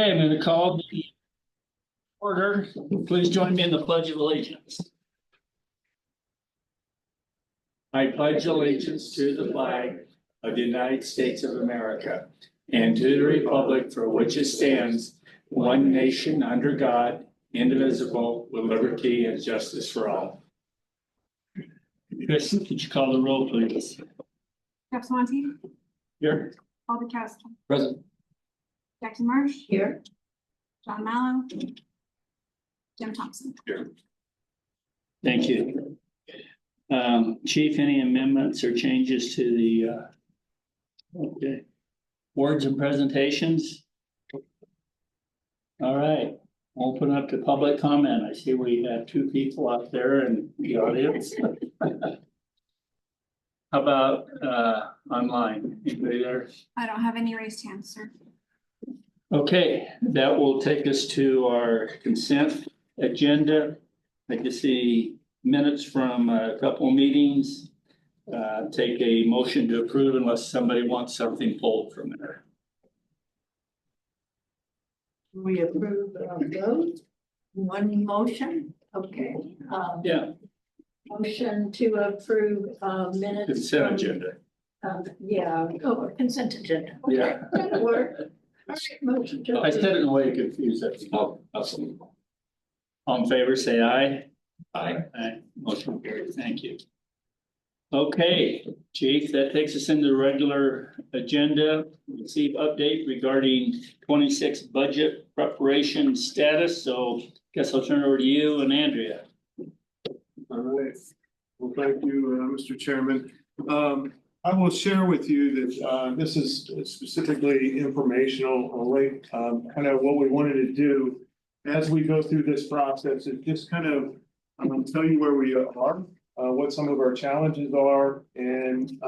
Okay, I'm going to call the order. Please join me in the Pledge of Allegiance. I pledge allegiance to the flag of the United States of America and to the republic for which it stands, one nation under God, indivisible, with liberty and justice for all. Chris, could you call the roll, please? Jeff Swansky. Here. Paul Bukowski. Present. Jackson Marsh. Here. John Mallow. Jim Thompson. Here. Thank you. Chief, any amendments or changes to the okay. Words and presentations? All right, open up to public comment. I see we have two people out there in the audience. How about online? Anybody there? I don't have any raised hands, sir. Okay, that will take us to our consent agenda. I can see minutes from a couple of meetings. Take a motion to approve unless somebody wants something pulled from there. We approve those. One motion, okay. Yeah, Motion to approve minutes. consent from, agenda. Yeah, consent agenda. Okay, Yeah. that'll work. All right, motion to I approve. said it in a way to confuse that. Oh, absolutely. All in favor, say aye. Aye. Aye. Motion carried. Thank you. Okay, Chief, that takes us into the regular agenda. Receive update regarding 26 budget preparation status. So guess I'll turn it over to you and Andrea. All right. Well, thank you, Mr. Chairman. I will share with you that this is specifically informational, kind of what we wanted to do as we go through this process is just kind of tell you where we are, what some of our challenges are, and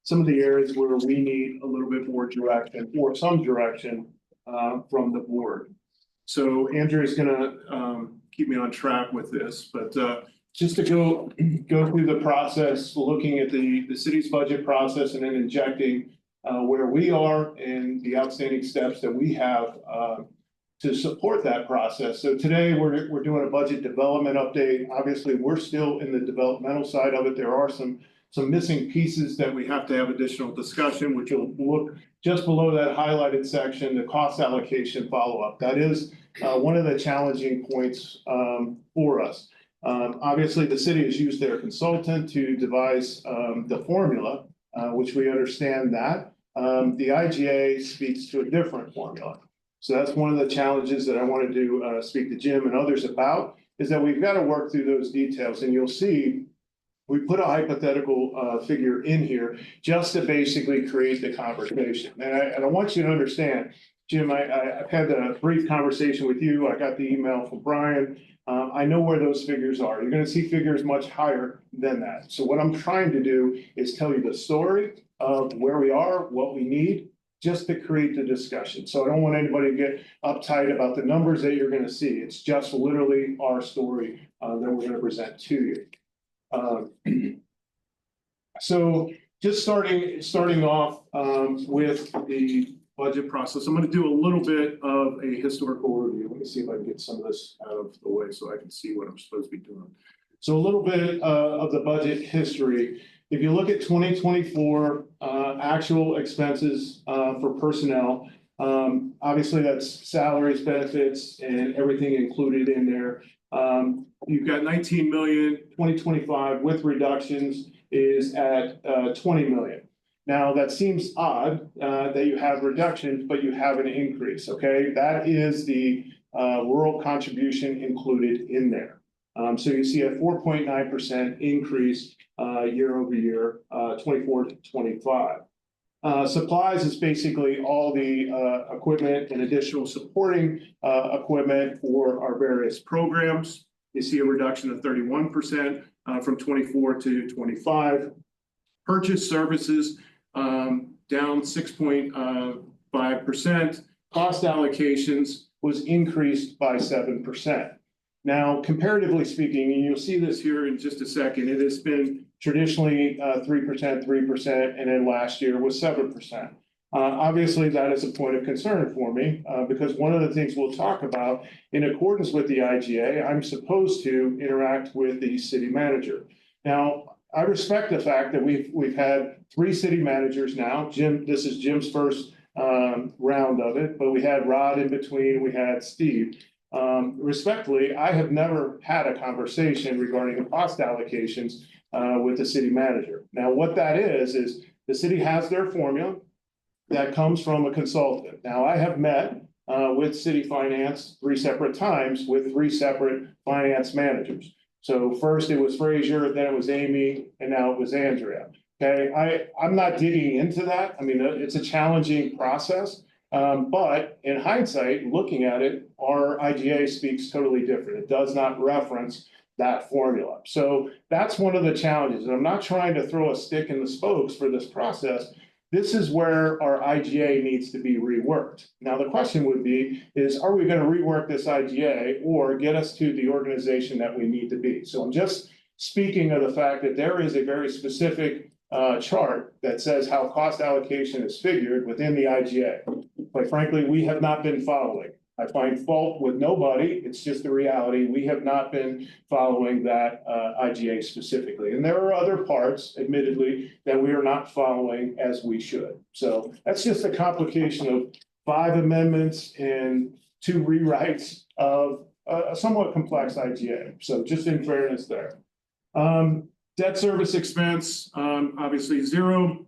some of the areas where we need a little bit more direction or some direction from the board. So Andrea is going to keep me on track with this, but just to go through the process, looking at the city's budget process and then injecting where we are and the outstanding steps that we have to support that process. So today we're doing a budget development update. Obviously, we're still in the developmental side of it. There are some missing pieces that we have to have additional discussion, which will look just below that highlighted section, the cost allocation follow-up. That is one of the challenging points for us. Obviously, the city has used their consultant to devise the formula, which we understand that. The IGA speaks to a different formula. So that's one of the challenges that I wanted to speak to Jim and others about, is that we've got to work through those details. And you'll see we put a hypothetical figure in here just to basically create the conversation. And I want you to understand, Jim, I've had a brief conversation with you. I got the email from Brian. I know where those figures are. You're going to see figures much higher than that. So what I'm trying to do is tell you the story of where we are, what we need, just to create the discussion. So I don't want anybody to get uptight about the numbers that you're going to see. It's just literally our story that we're going to present to you. So just starting off with the budget process, I'm going to do a little bit of a historical review. Let me see if I can get some of this out of the way so I can see what I'm supposed to be doing. So a little bit of the budget history. If you look at 2024 actual expenses for personnel, obviously that's salaries, benefits, and everything included in there. You've got 19 million. 2025 with reductions is at 20 million. Now that seems odd that you have reductions, but you have an increase. Okay, that is the rural contribution included in there. So you see a 4.9% increase year over year, 24 to 25. Supplies is basically all the equipment and additional supporting equipment for our various programs. You see a reduction of 31% from 24 to 25. Purchase services down 6.5%. Cost allocations was increased by 7%. Now, comparatively speaking, and you'll see this here in just a second, it has been traditionally 3%, and then last year was 7%. Obviously, that is a point of concern for me, because one of the things we'll talk about, in accordance with the IGA, I'm supposed to interact with the city manager. Now, I respect the fact that we've had 3 city managers now. Jim, this is Jim's first round of it, but we had Rod in between, we had Steve. Respectfully, I have never had a conversation regarding the cost allocations with the city manager. Now, what that is the city has their formula that comes from a consultant. Now, I have met with city finance 3 separate times with 3 separate finance managers. So first it was Frazier, then it was Amy, and now it was Andrea. Okay, I'm not digging into that. I mean, it's a challenging process. But in hindsight, looking at it, our IGA speaks totally different. It does not reference that formula. So that's one of the challenges. And I'm not trying to throw a stick in the spokes for this process. This is where our IGA needs to be reworked. Now, the question would be, are we going to rework this IGA or get us to the organization that we need to be? So I'm just speaking of the fact that there is a very specific chart that says how cost allocation is figured within the IGA. Quite frankly, we have not been following. I find fault with nobody. It's just the reality. We have not been following that IGA specifically. And there are other parts, admittedly, that we are not following as we should. So that's just a complication of 5 amendments and 2 rewrites of a somewhat complex IGA. So just in fairness there. Debt service expense, obviously 0.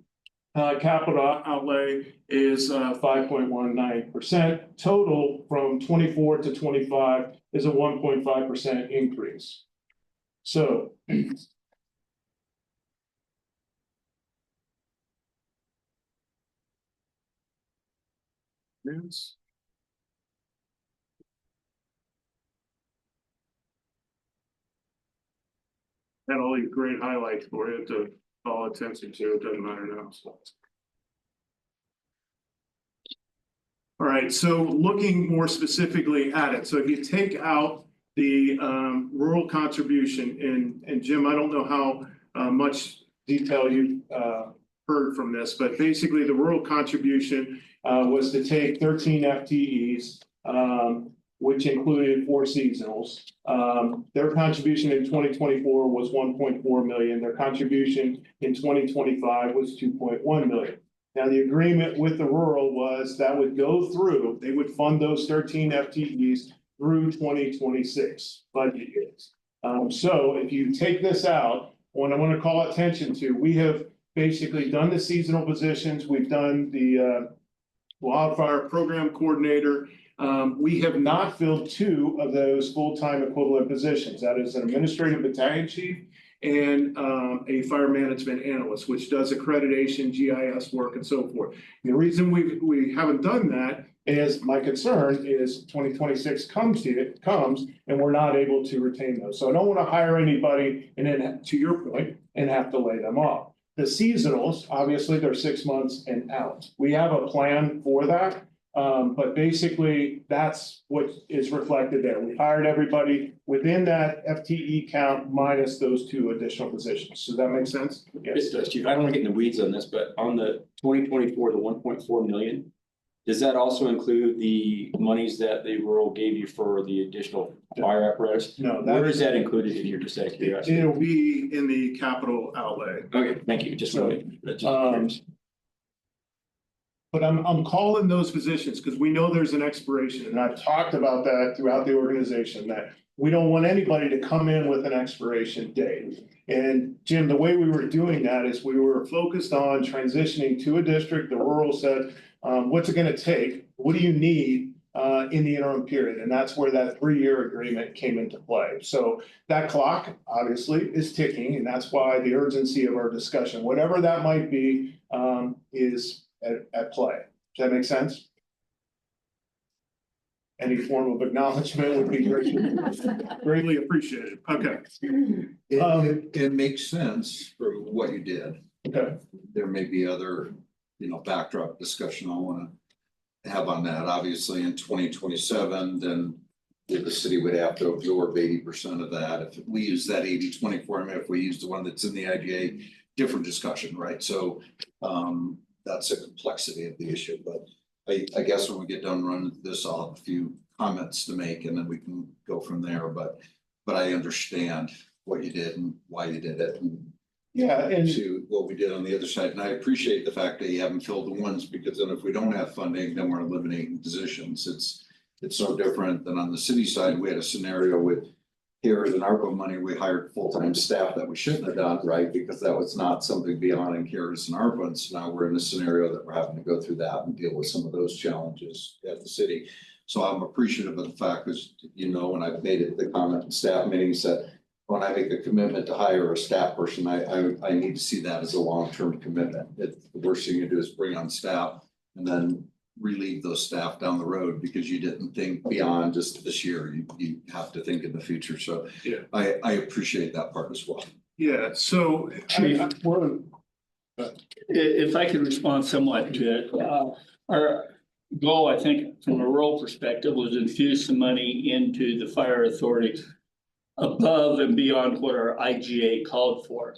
Capital outlay is 5.19%. Total from 24 to 25 is a 1.5% increase. So yes. And all these great highlights for you to call attention to. It doesn't matter now. So. All right, so looking more specifically at it. So if you take out the rural contribution, and Jim, I don't know how much detail you've heard from this, but basically the rural contribution was to take 13 FTEs, which included 4 seasonals. Their contribution in 2024 was 1.4 million. Their contribution in 2025 was 2.1 million. Now, the agreement with the rural was that would go through, they would fund those 13 FTEs through 2026 budget years. So if you take this out, what I want to call attention to, we have basically done the seasonal positions. We've done the wildfire program coordinator. We have not filled 2 of those full-time equivalent positions. That is an administrative battalion chief and a fire management analyst, which does accreditation, GIS work, and so forth. And the reason we haven't done that is my concern is 2026 comes and we're not able to retain those. So I don't want to hire anybody and then, to your point, and have to lay them off. The seasonals, obviously, they're 6 months and out. We have a plan for that. But basically, that's what is reflected there. We hired everybody within that FTE count minus those 2 additional positions. Does that make sense? Yes, it does, Chief. I don't want to get in the weeds on this, but on the 2024, the 1.4 million, does that also include the monies that the rural gave you for the additional fire apparatus? No. Where is that included if you're just out of curiosity? It'll be in the capital outlay. Okay, thank you. Just curious. But I'm calling those positions because we know there's an expiration, and I've talked about that throughout the organization, that we don't want anybody to come in with an expiration date. And Jim, the way we were doing that is we were focused on transitioning to a district. The rural said, what's it going to take? What do you need in the interim period? And that's where that 3-year agreement came into play. So that clock obviously is ticking, and that's why the urgency of our discussion, whatever that might be, is at play. Does that make sense? Any form of acknowledgement would be greatly appreciated. Okay. It makes sense for what you did. Okay. There may be other, backdrop discussion I want to have on that. Obviously, in 2027, then the city would have to absorb 80% of that. If we use that 80-20 formula, if we use the one that's in the IGA, different discussion, right? So that's a complexity of the issue, but I guess when we get done running this, I'll have a few comments to make and then we can go from there, but I understand what you did and why you did it and Yeah, and to what we did on the other side. And I appreciate the fact that you haven't filled the ones, because then if we don't have funding, then we're eliminating positions. It's so different than on the city side. We had a scenario with here in ARPA money, we hired full-time staff that we shouldn't have done, right? Because that was not something beyond in CARES and ARPA. And so now we're in a scenario that we're having to go through that and deal with some of those challenges at the city. So I'm appreciative of the fact, because and I've made it the comment in staff meetings that when I make a commitment to hire a staff person, I need to see that as a long-term commitment. The worst thing you do is bring on staff and then relieve those staff down the road because you didn't think beyond just this year. You have to think in the future. So Yeah. I appreciate that part as well. yeah, so Chief. If If I could respond somewhat to it, our goal, I think, from a rural perspective, was infuse some money into the fire authority above and beyond what our IGA called for.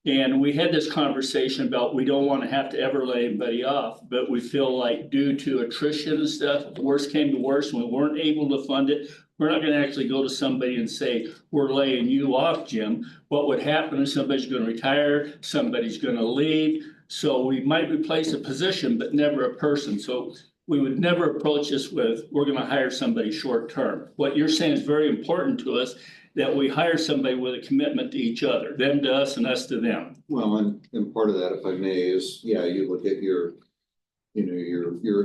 And we had this conversation about we don't want to have to ever lay anybody off, but we feel like due to attrition and stuff, if worse came to worse, and we weren't able to fund it, we're not going to actually go to somebody and say, we're laying you off, Jim. What would happen is somebody's going to retire, somebody's going to leave. So we might replace a position, but never a person. So we would never approach this with, we're going to hire somebody short term. What you're saying is very important to us, that we hire somebody with a commitment to each other, them to us and us to them. Well, and part of that, if I may, is, you look at your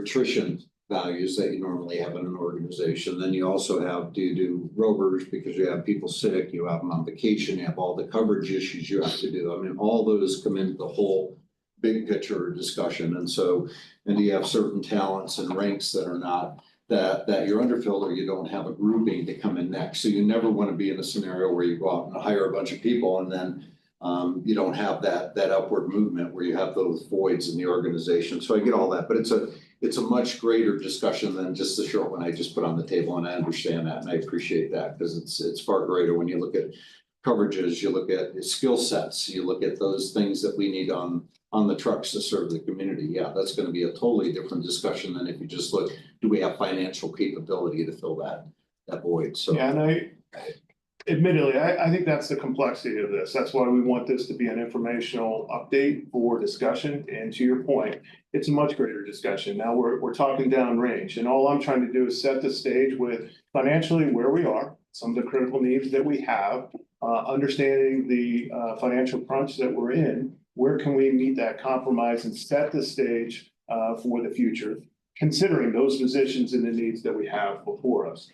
attrition values that you normally have in an organization. Then you also have to do rovers because you have people sick, you have them on vacation, you have all the coverage issues you have to do. I mean, all those come into the whole big picture discussion. And you have certain talents and ranks that are not, that you're underfilled or you don't have a grouping to come in next. So you never want to be in a scenario where you go out and hire a bunch of people and then you don't have that upward movement where you have those voids in the organization. So I get all that, but it's a much greater discussion than just the short one I just put on the table, and I understand that and I appreciate that because it's far greater when you look at coverages, you look at skill sets, you look at those things that we need on the trucks to serve the community. Yeah, that's going to be a totally different discussion than if you just look, do we have financial capability to fill that void? So yeah, and admittedly, I think that's the complexity of this. That's why we want this to be an informational update for discussion. And to your point, it's a much greater discussion. Now we're talking downrange, and all I'm trying to do is set the stage with financially where we are, some of the critical needs that we have, understanding the financial crunch that we're in. Where can we meet that compromise and set the stage for the future, considering those positions and the needs that we have before us?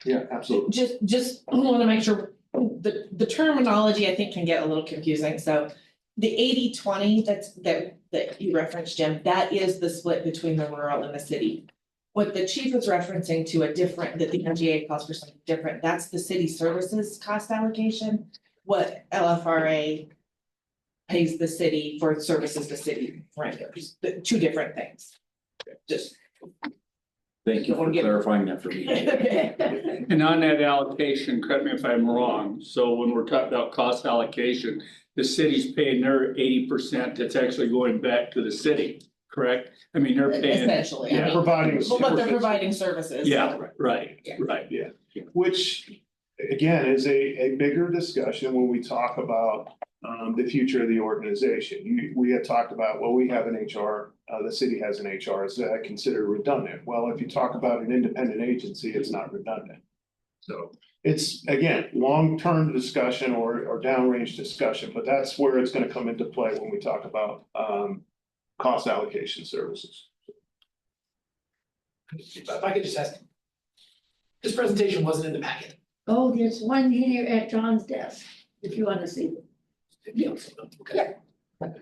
Yeah, absolutely. Just want to make sure the terminology I think can get a little confusing. So the 80-20 that you referenced, Jim, that is the split between the rural and the city. What the chief was referencing to that the MGA calls for something different, that's the city services cost allocation. What LFRA pays the city for services the city renders, the two different things. Just. Thank you for clarifying that for me. And on that allocation, correct me if I'm wrong, so when we're talking about cost allocation, the city's paying their 80%, that's actually going back to the city, correct? I mean, they're paying. Essentially, Yeah, providing. but they're providing services. Yeah, right, Yeah. right. Yeah, which again is a bigger discussion when we talk about the future of the organization. We had talked about, well, we have an HR, the city has an HR, is that considered redundant? Well, if you talk about an independent agency, it's not redundant. So it's, again, long-term discussion or downrange discussion, but that's where it's going to come into play when we talk about cost allocation services. If I could just ask, this presentation wasn't in the packet. Oh, there's one here at John's desk, if you want to see it. Yeah. Okay. Thanks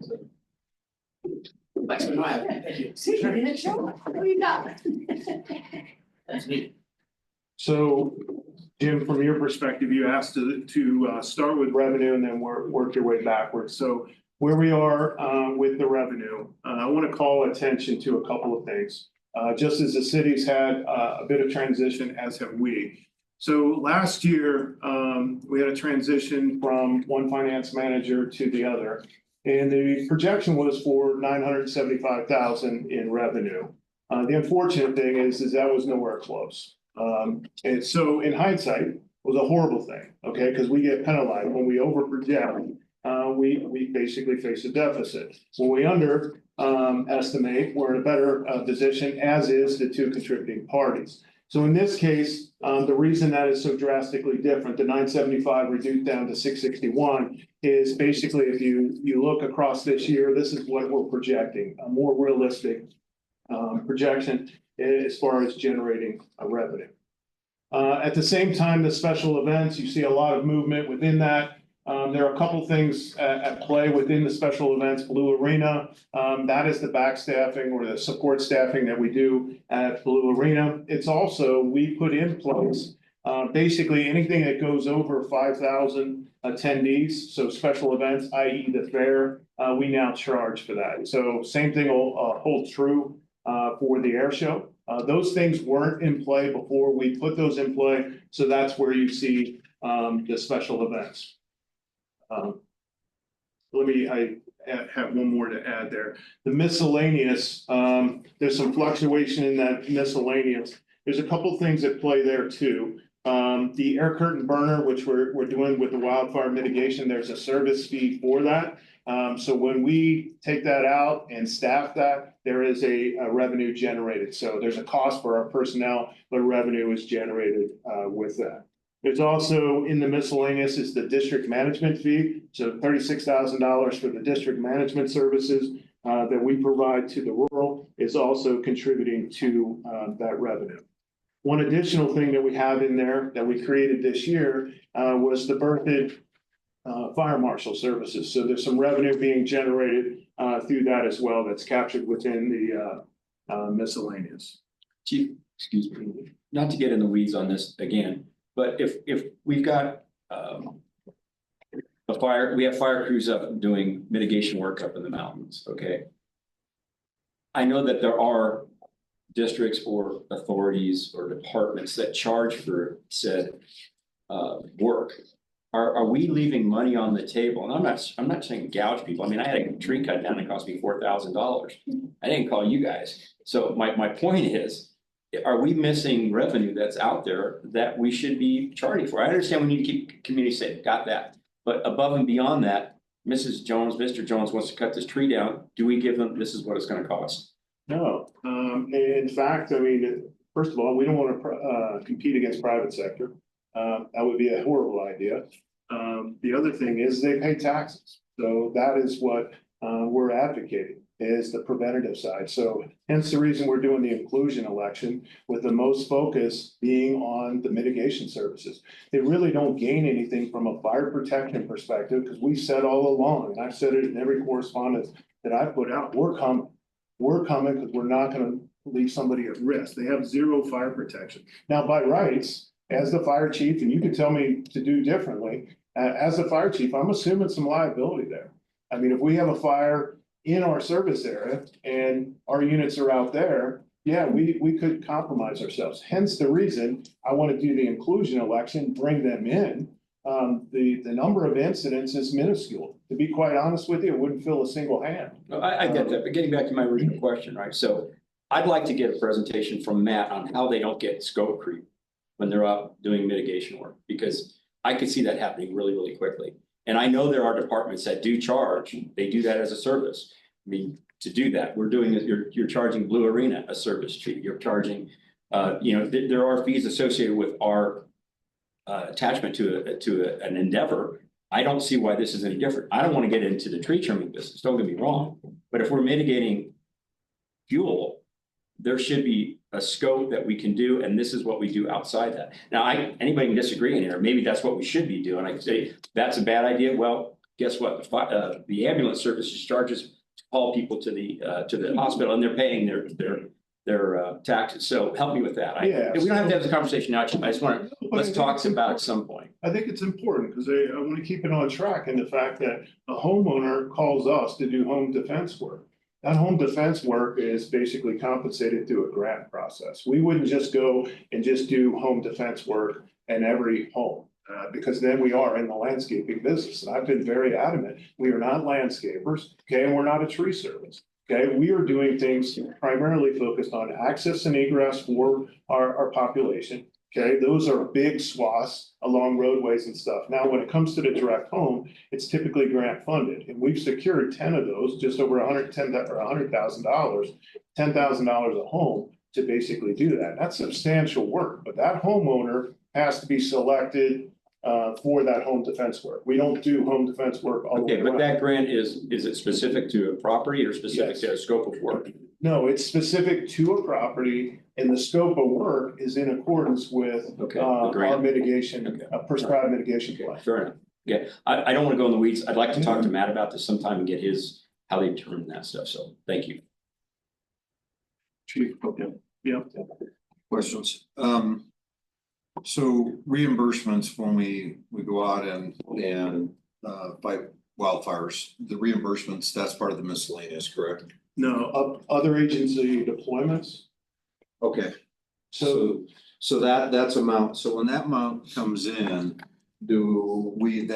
for having me. Thank you. See, you didn't show up. What do you got? That's neat. So, Jim, from your perspective, you asked to start with revenue and then work your way backwards. So where we are with the revenue, I want to call attention to a couple of things. Just as the city's had a bit of transition, as have we. So last year, we had a transition from one finance manager to the other. And the projection was for 975,000 in revenue. The unfortunate thing is that was nowhere close. And so in hindsight, it was a horrible thing, okay, because we get penalized when we over project. We basically face a deficit. When we under estimate, we're in a better position, as is the two contributing parties. So in this case, the reason that is so drastically different, the 975 reduced down to 661, is basically if you look across this year, this is what we're projecting, a more realistic projection as far as generating a revenue. At the same time, the special events, you see a lot of movement within that. There are a couple things at play within the special events. Blue Arena, that is the backstaffing or the support staffing that we do at Blue Arena. It's also, we put in place, basically anything that goes over 5,000 attendees, so special events, i.e. the fair, we now charge for that. So same thing will hold true for the air show. Those things weren't in play before we put those in play, so that's where you see the special events. I have one more to add there. The miscellaneous, there's some fluctuation in that miscellaneous. There's a couple things at play there too. The air curtain burner, which we're doing with the wildfire mitigation, there's a service fee for that. So when we take that out and staff that, there is a revenue generated. So there's a cost for our personnel, but revenue is generated with that. There's also in the miscellaneous is the district management fee. So $36,000 for the district management services that we provide to the rural is also contributing to that revenue. One additional thing that we have in there that we created this year was the Berthoud fire marshal services. So there's some revenue being generated through that as well that's captured within the miscellaneous. Chief, excuse me, not to get in the weeds on this again, but if we've got we have fire crews up doing mitigation work up in the mountains, okay? I know that there are districts or authorities or departments that charge for said work. Are we leaving money on the table? And I'm not saying gouge people. I mean, I had a tree cut down that cost me $4,000. I didn't call you guys. So my point is, are we missing revenue that's out there that we should be charging for? I understand we need to keep community safe, got that. But above and beyond that, Mrs. Jones, Mr. Jones wants to cut this tree down. Do we give them, this is what it's gonna cost? No, in fact, I mean, first of all, we don't want to compete against private sector. That would be a horrible idea. The other thing is they pay taxes. So that is what we're advocating, is the preventative side. So hence the reason we're doing the inclusion election, with the most focus being on the mitigation services. They really don't gain anything from a fire protection perspective, because we've said all along, and I've said it in every correspondence that I put out, we're coming. We're coming because we're not going to leave somebody at risk. They have zero fire protection. Now, by rights, as the fire chief, and you can tell me to do differently, as the fire chief, I'm assuming some liability there. I mean, if we have a fire in our service area and our units are out there, yeah, we could compromise ourselves. Hence the reason I want to do the inclusion election, bring them in. The number of incidents is minuscule. To be quite honest with you, it wouldn't fill a single hand. No, I get that, but getting back to my original question, right? So I'd like to get a presentation from Matt on how they don't get scope creep when they're up doing mitigation work, because I could see that happening really, really quickly. And I know there are departments that do charge, they do that as a service. I mean, to do that, we're doing it, you're charging Blue Arena a service fee, you're charging, there are fees associated with our attachment to an endeavor. I don't see why this is any different. I don't want to get into the tree trimming business, don't get me wrong. But if we're mitigating fuel, there should be a scope that we can do, and this is what we do outside that. Now, anybody can disagree in here. Maybe that's what we should be doing. I can say that's a bad idea. Well, guess what? The ambulance services charges to haul people to the hospital, and they're paying their taxes. So help me with that. Yeah, we don't have to have this conversation now. I just want to, let's talk about it at some point. I think it's important because I want to keep it on track in the fact that a homeowner calls us to do home defense work. That home defense work is basically compensated through a grant process. We wouldn't just go and just do home defense work in every home. Because then we are in the landscaping business, and I've been very adamant, we are not landscapers, okay, and we're not a tree service. Okay, we are doing things primarily focused on access and egress for our population. Okay, those are big swaths along roadways and stuff. Now, when it comes to the direct home, it's typically grant funded, and we've secured 10 of those, just over $110 or $100,000, $10,000 a home to basically do that. That's substantial work, but that homeowner has to be selected for that home defense work. We don't do home defense work all the way Okay, but around. that grant is it specific to a property or specific Yes. to a scope of work? No, it's specific to a property, and the scope of work is in accordance with Okay, the our grant. mitigation, Okay. prescribed mitigation Okay, plan. fair enough. Yeah, I don't wanna go in the weeds. I'd like to talk to Matt about this sometime and get how they determine that stuff. So thank you. Chief, okay, yeah. Questions? So reimbursements, when we go out and fight wildfires, the reimbursements, that's part of the miscellaneous, correct? No, other agency deployments, Okay, so so that's amount, so when that amount comes in, we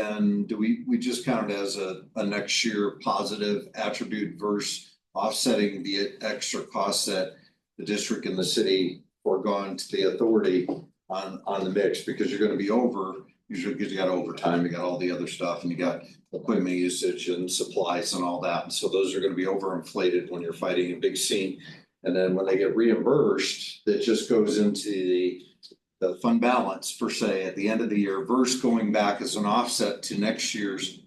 just count it as a next year positive attribute versus offsetting the extra costs that the district and the city foregone to the authority on the mix, because you're gonna be over, usually because you got overtime, you got all the other stuff, and you got equipment usage and supplies and all that, and so those are gonna be overinflated when you're fighting a big scene. And then when they get reimbursed, that just goes into the fund balance per se at the end of the year versus going back as an offset to next year's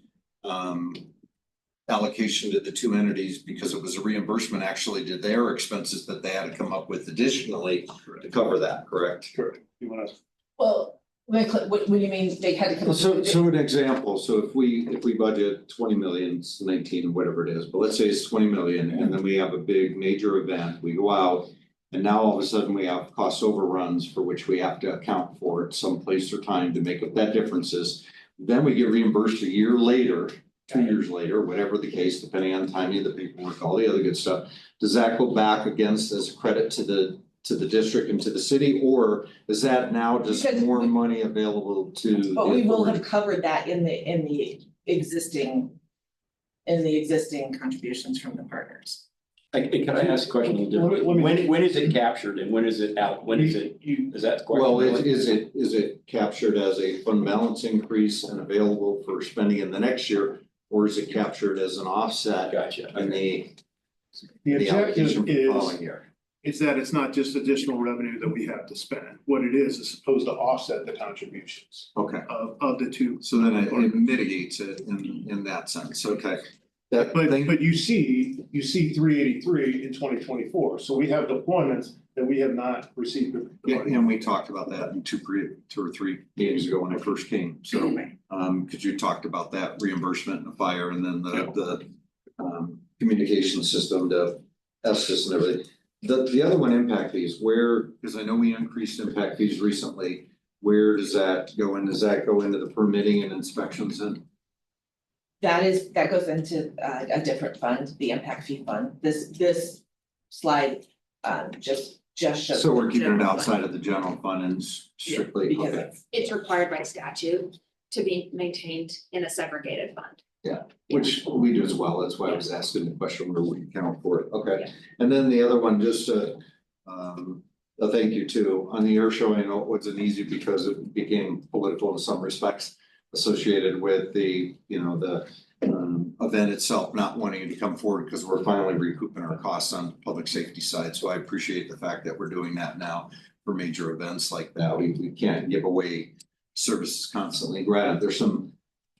allocation to the two entities, because it was a reimbursement actually to their expenses that they had to come up with additionally to cover that, correct? correct, you wanna, Well, what do you mean they had to come up So with? an example, so if we budget 20 million, it's 19, whatever it is, but let's say it's 20 million, and then we have a big major event, we go out. And now all of a sudden we have cost overruns for which we have to account for at some place or time to make up that differences. Then we get reimbursed a year later, 2 years later, whatever the case, depending on timing of the paperwork, all the other good stuff. Does that go back against as a credit to the district and to the city, or is that now just Because more money available to the But we will have authority? covered that in the existing contributions from the partners. Can I ask a question a little differently? Let me- When is it captured and when is it out? When is it, is that the question? Well, is it captured as a fund balance increase and available for spending in the next year? Or is it captured as an offset Gotcha. in the the allocation objective for the following is year? that it's not just additional revenue that we have to spend. What it is supposed to offset the contributions Okay, of the two. so then it mitigates it in that sense, okay. That But thing, you see 383 in 2024, so we have deployments that we have not received. yeah, and we talked about that in two or three meetings ago when I first came, so. Cause you talked about that reimbursement and the fire and then the communication system, the Estes and everything. The other one, impact fees, where, cause I know we increased impact fees recently, where does that go in? Does that go into the permitting and inspections and? That goes into a different fund, the impact fee fund. This slide just shows. So we're the keeping it general fund. outside of the general fund and strictly, Because okay, It's required by statute to be maintained in a segregated fund. which we do as well, that's why I was asking the question where we account for it, okay. Yeah. And then the other one, just a thank you too, on the air show, I know it wasn't easy because it became political in some respects. Associated with the event itself not wanting to come forward because we're finally recouping our costs on the public safety side, so I appreciate the fact that we're doing that now. For major events like that, we can't give away services constantly, granted, there's some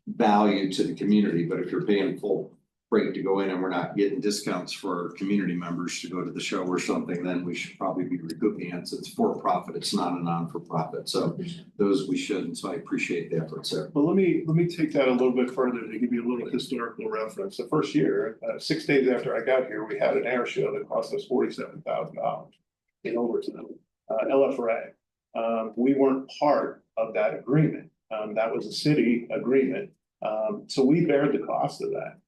value to the community, but if you're paying full freight to go in and we're not getting discounts for community members to go to the show or something, then we should probably be recouping it. So it's for profit, it's not a non-for-profit, so those we shouldn't, so I appreciate the efforts there. Well, let me take that a little bit further to give you a little historical reference. The first year, 6 days after I got here, we had an air show that cost us $47,000 in overtime, LFRA. We weren't part of that agreement. That was a city agreement. So we bared the cost of that.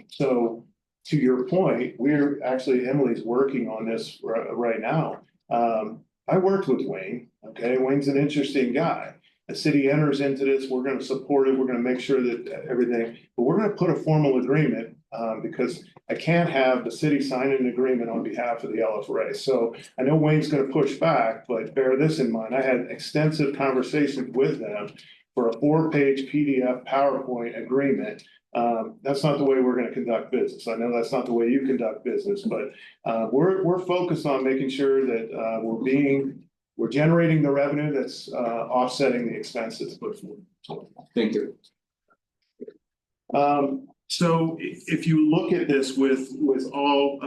So to your point, Emily's working on this right now. I worked with Wayne, okay? Wayne's an interesting guy. the city enters into this, we're gonna support it, we're gonna make sure that everything, but we're gonna put a formal agreement. Because I can't have the city sign an agreement on behalf of the LFRA. So I know Wayne's gonna push back, but bear this in mind, I had extensive conversations with them for a 4-page PDF PowerPoint agreement. That's not the way we're gonna conduct business. I know that's not the way you conduct business, but we're focused on making sure that we're generating the revenue that's offsetting the expenses. Thank you. So if you look at this with all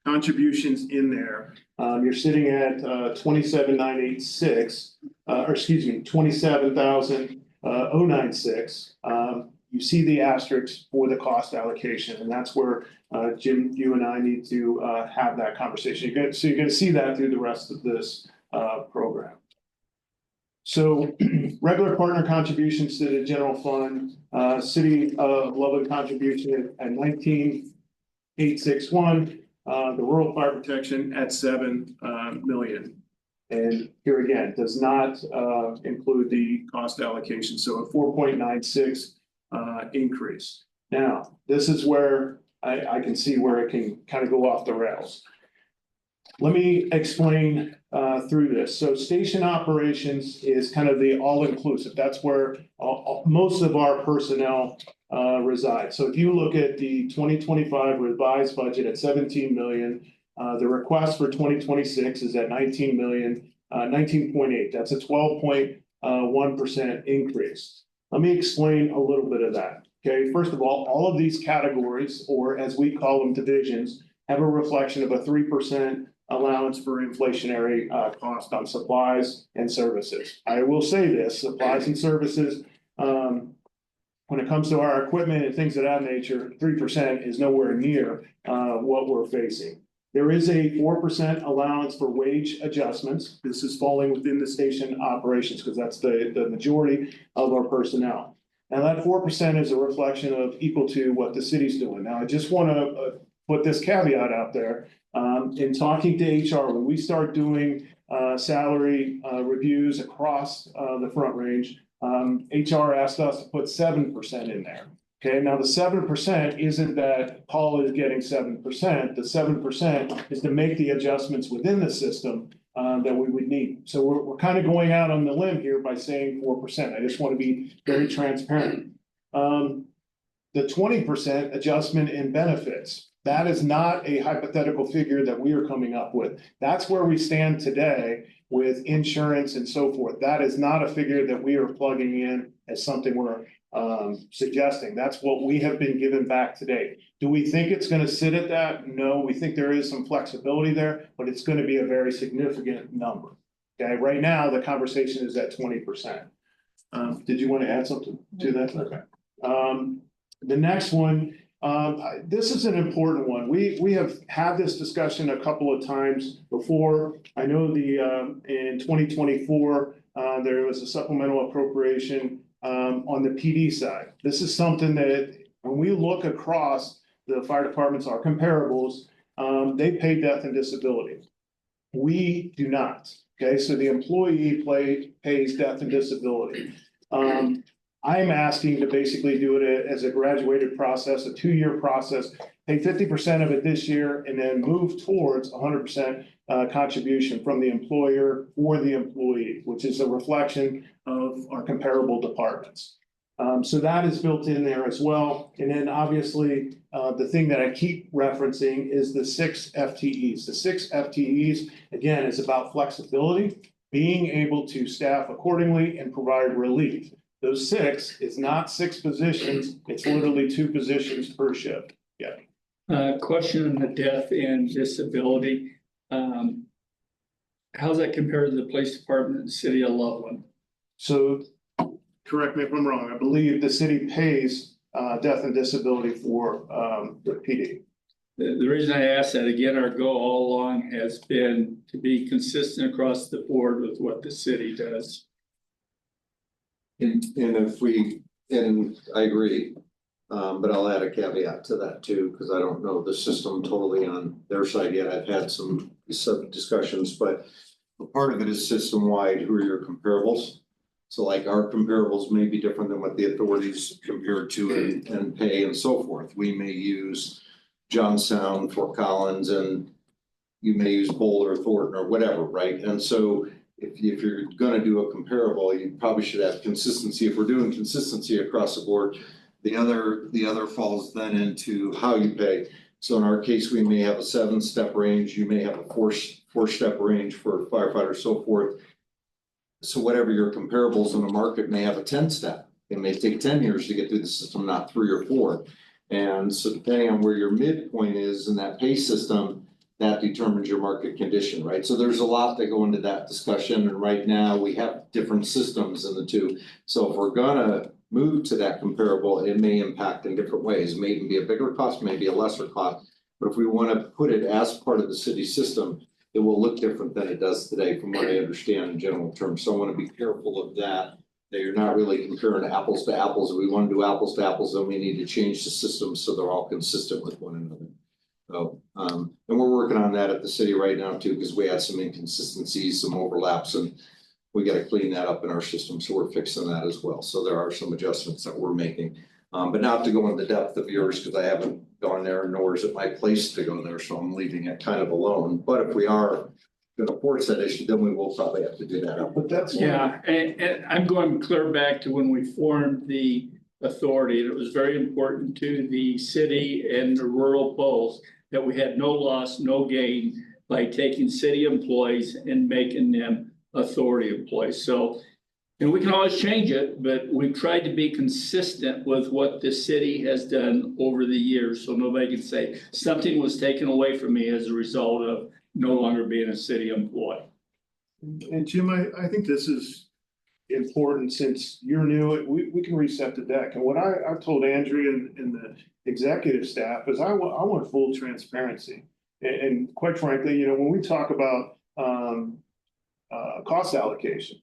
contributions in there, you're sitting at 27,986, or excuse me, 27,096. You see the asterisks for the cost allocation, and that's where Jim, you and I need to have that conversation. So you're gonna see that through the rest of this program. So regular partner contributions to the general fund, city of Loveland contribution at 19,861, the rural fire protection at 7 million. And here again, does not include the cost allocation, so a 4.96 increase. Now, this is where I can see where it can kind of go off the rails. Let me explain through this. So station operations is kind of the all-inclusive. That's where most of our personnel reside. So if you look at the 2025 revised budget at 17 million, the request for 2026 is at 19 million, 19.8. That's a 12.1% increase. Let me explain a little bit of that. Okay, first of all of these categories, or as we call them, divisions, have a reflection of a 3% allowance for inflationary cost on supplies and services. I will say this, supplies and services, when it comes to our equipment and things of that nature, 3% is nowhere near what we're facing. There is a 4% allowance for wage adjustments. This is falling within the station operations because that's the majority of our personnel. Now that 4% is a reflection of equal to what the city's doing. Now, I just want to put this caveat out there. In talking to HR, when we start doing salary reviews across the Front Range, HR asked us to put 7% in there. Okay, now the 7% isn't that Paul is getting 7%. The 7% is to make the adjustments within the system that we would need. So we're kind of going out on the limb here by saying 4%. I just want to be very transparent. The 20% adjustment in benefits. That is not a hypothetical figure that we are coming up with. That's where we stand today with insurance and so forth. That is not a figure that we are plugging in as something we're suggesting. That's what we have been given back today. Do we think it's going to sit at that? No, we think there is some flexibility there, but it's going to be a very significant number. Okay, right now the conversation is at 20%. Did you want to add something to that? Okay. The next one. This is an important one. We have had this discussion a couple of times before. I know in 2024, there was a supplemental appropriation on the PD side. This is something that when we look across the fire departments, our comparables, they pay death and disability. We do not. Okay, so the employee pays death and disability. I'm asking to basically do it as a graduated process, a 2-year process, pay 50% of it this year, and then move towards 100% contribution from the employer or the employee, which is a reflection of our comparable departments. So that is built in there as well. And then obviously, the thing that I keep referencing is the 6 FTEs. The 6 FTEs, again, is about flexibility, being able to staff accordingly and provide relief. Those 6, it's not 6 positions, it's literally 2 positions per shift. Yeah. Question on the death and disability. How's that compared to the police department in the city of Loveland? So, correct me if I'm wrong, I believe the city pays death and disability for the PD. The reason I ask that, again, our goal all along has been to be consistent across the board with what the city does. And I agree, but I'll add a caveat to that too, because I don't know the system totally on their side yet. I've had some discussions, but a part of it is system-wide. Who are your comparables? So like our comparables may be different than what the authorities compared to and pay and so forth. We may use Johnstown, Fort Collins, and you may use Boulder, Thornton, or whatever, right? And so if you're gonna do a comparable, you probably should have consistency. If we're doing consistency across the board, the other falls then into how you pay. So in our case, we may have a 7-step range, you may have a four-step range for firefighters, so forth. So whatever your comparables in the market may have a 10-step. It may take 10 years to get through the system, not 3 or 4. And so depending on where your midpoint is in that pay system, that determines your market condition, right? So there's a lot that go into that discussion, and right now we have different systems in the two. So if we're gonna move to that comparable, it may impact in different ways. It may even be a bigger cost, maybe a lesser cost. But if we wanna put it as part of the city system, it will look different than it does today, from what I understand in general terms. So I wanna be careful of that. That you're not really comparing apples to apples. If we wanna do apples to apples, then we need to change the system so they're all consistent with one another. So, and we're working on that at the city right now too, because we had some inconsistencies, some overlaps, and we gotta clean that up in our system, so we're fixing that as well. So there are some adjustments that we're making. But not to go into the depth of yours, because I haven't gone there, nor is it my place to go there, so I'm leaving it kind of alone. But if we are gonna force that issue, then we will probably have to do that. But that's. Yeah, and I'm going clear back to when we formed the authority. It was very important to the city and the rural both that we had no loss, no gain by taking city employees and making them authority employees. So, and we can always change it, but we've tried to be consistent with what the city has done over the years. So nobody can say something was taken away from me as a result of no longer being a city employee. And Jim, I think this is important since you're new, we can reset the deck. And what I've told Andrea and the executive staff is I want full transparency. And quite frankly, when we talk about cost allocation,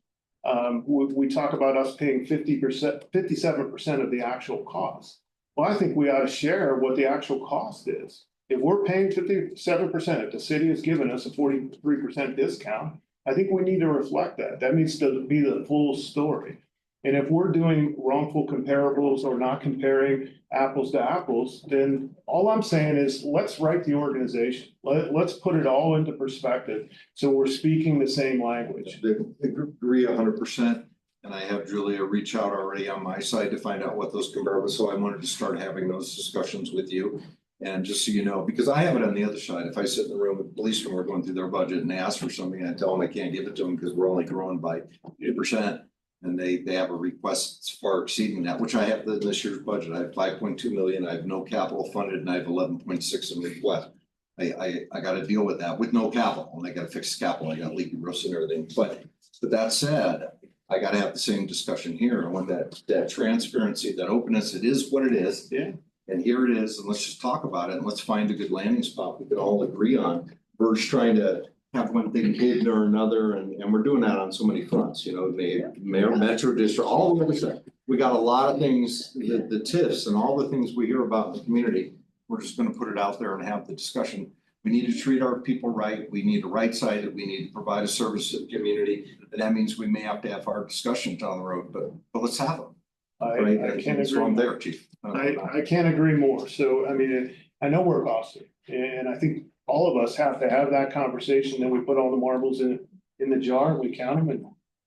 we talk about us paying 57% of the actual cost. Well, I think we ought to share what the actual cost is. If we're paying 57%, if the city has given us a 43% discount, I think we need to reflect that. That needs to be the full story. And if we're doing wrongful comparables or not comparing apples to apples, then all I'm saying is let's write the organization. Let's put it all into perspective. So we're speaking the same language. I agree 100%. And I have Julia reach out already on my side to find out what those comparables. So I wanted to start having those discussions with you. And just so you know, because I have it on the other side, if I sit in the room with police when we're going through their budget and they ask for something, I tell them I can't give it to them because we're only growing by 8%. And they have a request that's far exceeding that, which I have in this year's budget. I have 5.2 million, I have no capital funded, and I have 11.6 in request. I gotta deal with that with no capital, and I gotta fix the capital, I got leaky roofs and everything, but that said, I gotta have the same discussion here. I want that transparency, that openness. It is what it is. Yeah. And here it is, and let's just talk about it, and let's find a good landing spot we can all agree on. Versus trying to have one thing hidden or another, and we're doing that on so many fronts, the mayor, metro district, all the other stuff. We got a lot of things, the TIFs and all the things we hear about in the community. We're just gonna put it out there and have the discussion. We need to treat our people right. We need to right side it. We need to provide a service to the community. And that means we may have to have our discussion down the road, but let's have them. I can't agree more. more. There, Chief. I can't agree more. So, I mean, I know we're costly, and I think all of us have to have that conversation. Then we put all the marbles in the jar, and we count them and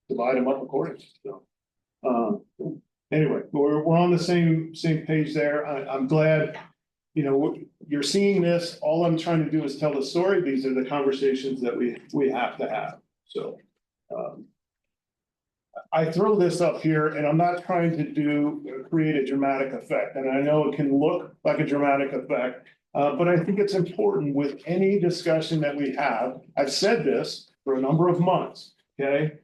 divide them up accordingly. So, anyway, we're on the same page there. I'm glad, you're seeing this. All I'm trying to do is tell the story. These are the conversations that we have to have. So, I throw this up here, and I'm not trying to create a dramatic effect, and I know it can look like a dramatic effect, but I think it's important with any discussion that we have. I've said this for a number of months, okay?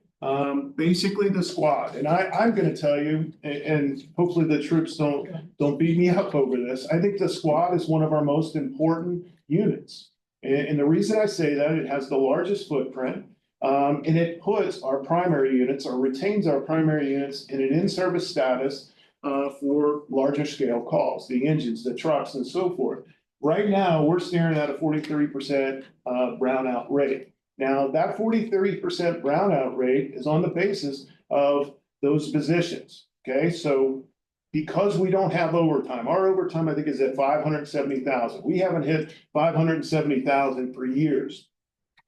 Basically the squad, and I'm gonna tell you, and hopefully the troops don't beat me up over this. I think the squad is one of our most important units. And the reason I say that, it has the largest footprint. And it puts our primary units, or retains our primary units, in an in-service status for larger scale calls, the engines, the trucks, and so forth. Right now, we're staring at a 43% brownout rate. Now, that 43% brownout rate is on the basis of those positions, okay? So because we don't have overtime, our overtime, I think, is at 570,000. We haven't hit 570,000 for years.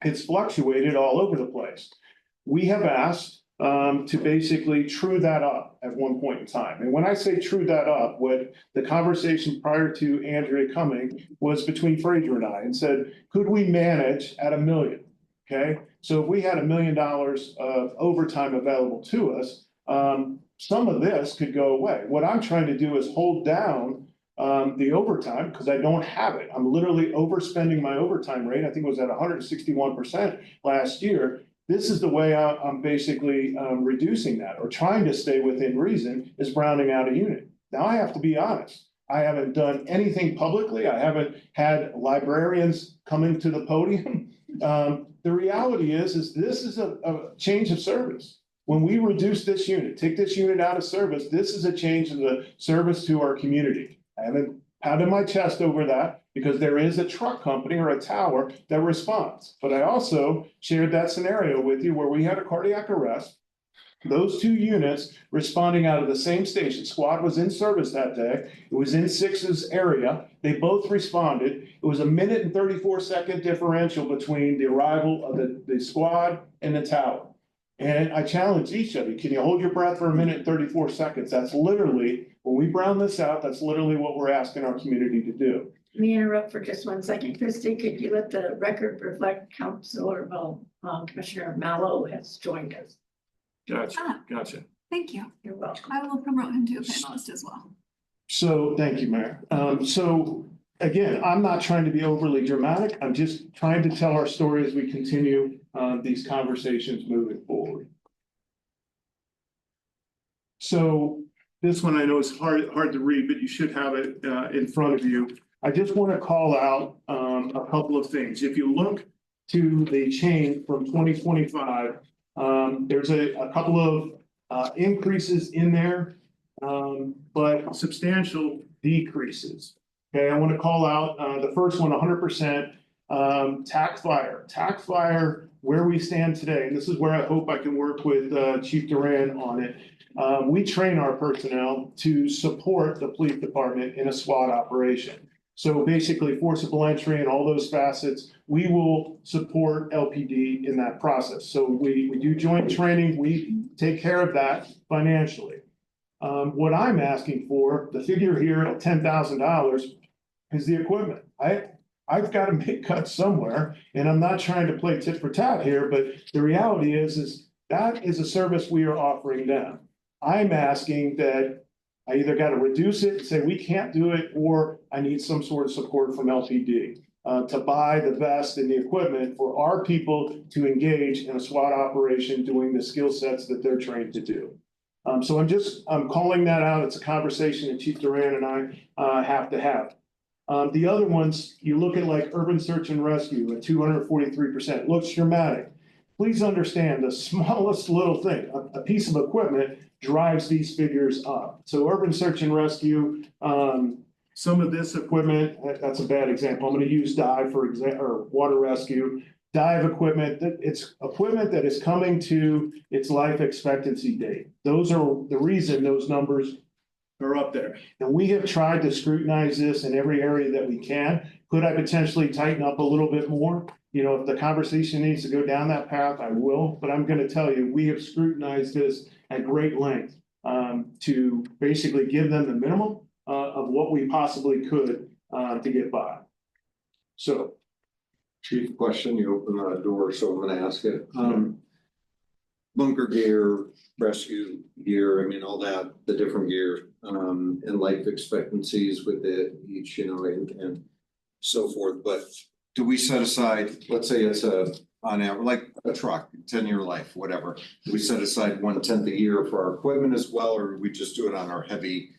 It's fluctuated all over the place. We have asked to basically true that up at one point in time. And when I say true that up, what the conversation prior to Andrea coming was between Fraser and I, and said, could we manage at $1 million? Okay, so if we had $1 million of overtime available to us, some of this could go away. What I'm trying to do is hold down the overtime because I don't have it. I'm literally overspending my overtime rate. I think it was at 161% last year. This is the way I'm basically reducing that, or trying to stay within reason, is rounding out a unit. Now, I have to be honest. I haven't done anything publicly. I haven't had librarians coming to the podium. The reality is this is a change of service. When we reduce this unit, take this unit out of service, this is a change in the service to our community. I haven't pounded my chest over that because there is a truck company or a tower that responds. But I also shared that scenario with you where we had a cardiac arrest. Those two units responding out of the same station. Squad was in service that day. It was in 6's area. They both responded. It was a 1 and 34-second differential between the arrival of the squad and the tower. And I challenge each of you, can you hold your breath for 1 and 34 seconds? That's literally, when we brown this out, that's literally what we're asking our community to do. Let me interrupt for just 1 second. Christie, could you let the record reflect Commissioner Mallow has joined us? Gotcha. Thank you. You're welcome. I will promote him to a panelist as well. So, thank you, Mayor. So again, I'm not trying to be overly dramatic. I'm just trying to tell our story as we continue these conversations moving forward. So this one I know is hard to read, but you should have it in front of you. I just want to call out a couple of things. If you look to the change from 2025, there's a couple of increases in there, but substantial decreases. Okay, I want to call out the first one, 100%, TAC Fire. TAC Fire, where we stand today, and this is where I hope I can work with Chief Duran on it. We train our personnel to support the police department in a SWAT operation. So basically, forcible entry and all those facets, we will support LPD in that process. So we do joint training, we take care of that financially. What I'm asking for, the figure here at $10,000, is the equipment. I've got to make cuts somewhere, and I'm not trying to play tit for tat here, but the reality is that is a service we are offering them. I'm asking that I either got to reduce it, say we can't do it, or I need some sort of support from LPD to buy the vest and the equipment for our people to engage in a SWAT operation doing the skill sets that they're trained to do. So I'm calling that out. It's a conversation that Chief Duran and I have to have. The other ones, you look at like urban search and rescue at 243%, looks dramatic. Please understand the smallest little thing, a piece of equipment drives these figures up. So urban search and rescue, some of this equipment, that's a bad example. I'm going to use dive for example, or water rescue. Dive equipment, it's equipment that is coming to its life expectancy date. Those are the reason those numbers are up there. And we have tried to scrutinize this in every area that we can. Could I potentially tighten up a little bit more? You know, if the conversation needs to go down that path, I will. But I'm going to tell you, we have scrutinized this at great length to basically give them the minimum of what we possibly could to get by. So. Chief, question, you open the door, so I'm gonna ask it. Bunker gear, rescue gear, I mean, all that, the different gear, and life expectancies with it each, you know, and so forth, but do we set aside, let's say it's on average, like a truck, 10-year life, whatever. Do we set aside 1/10 a year for our equipment as well, or do we just do it on our heavy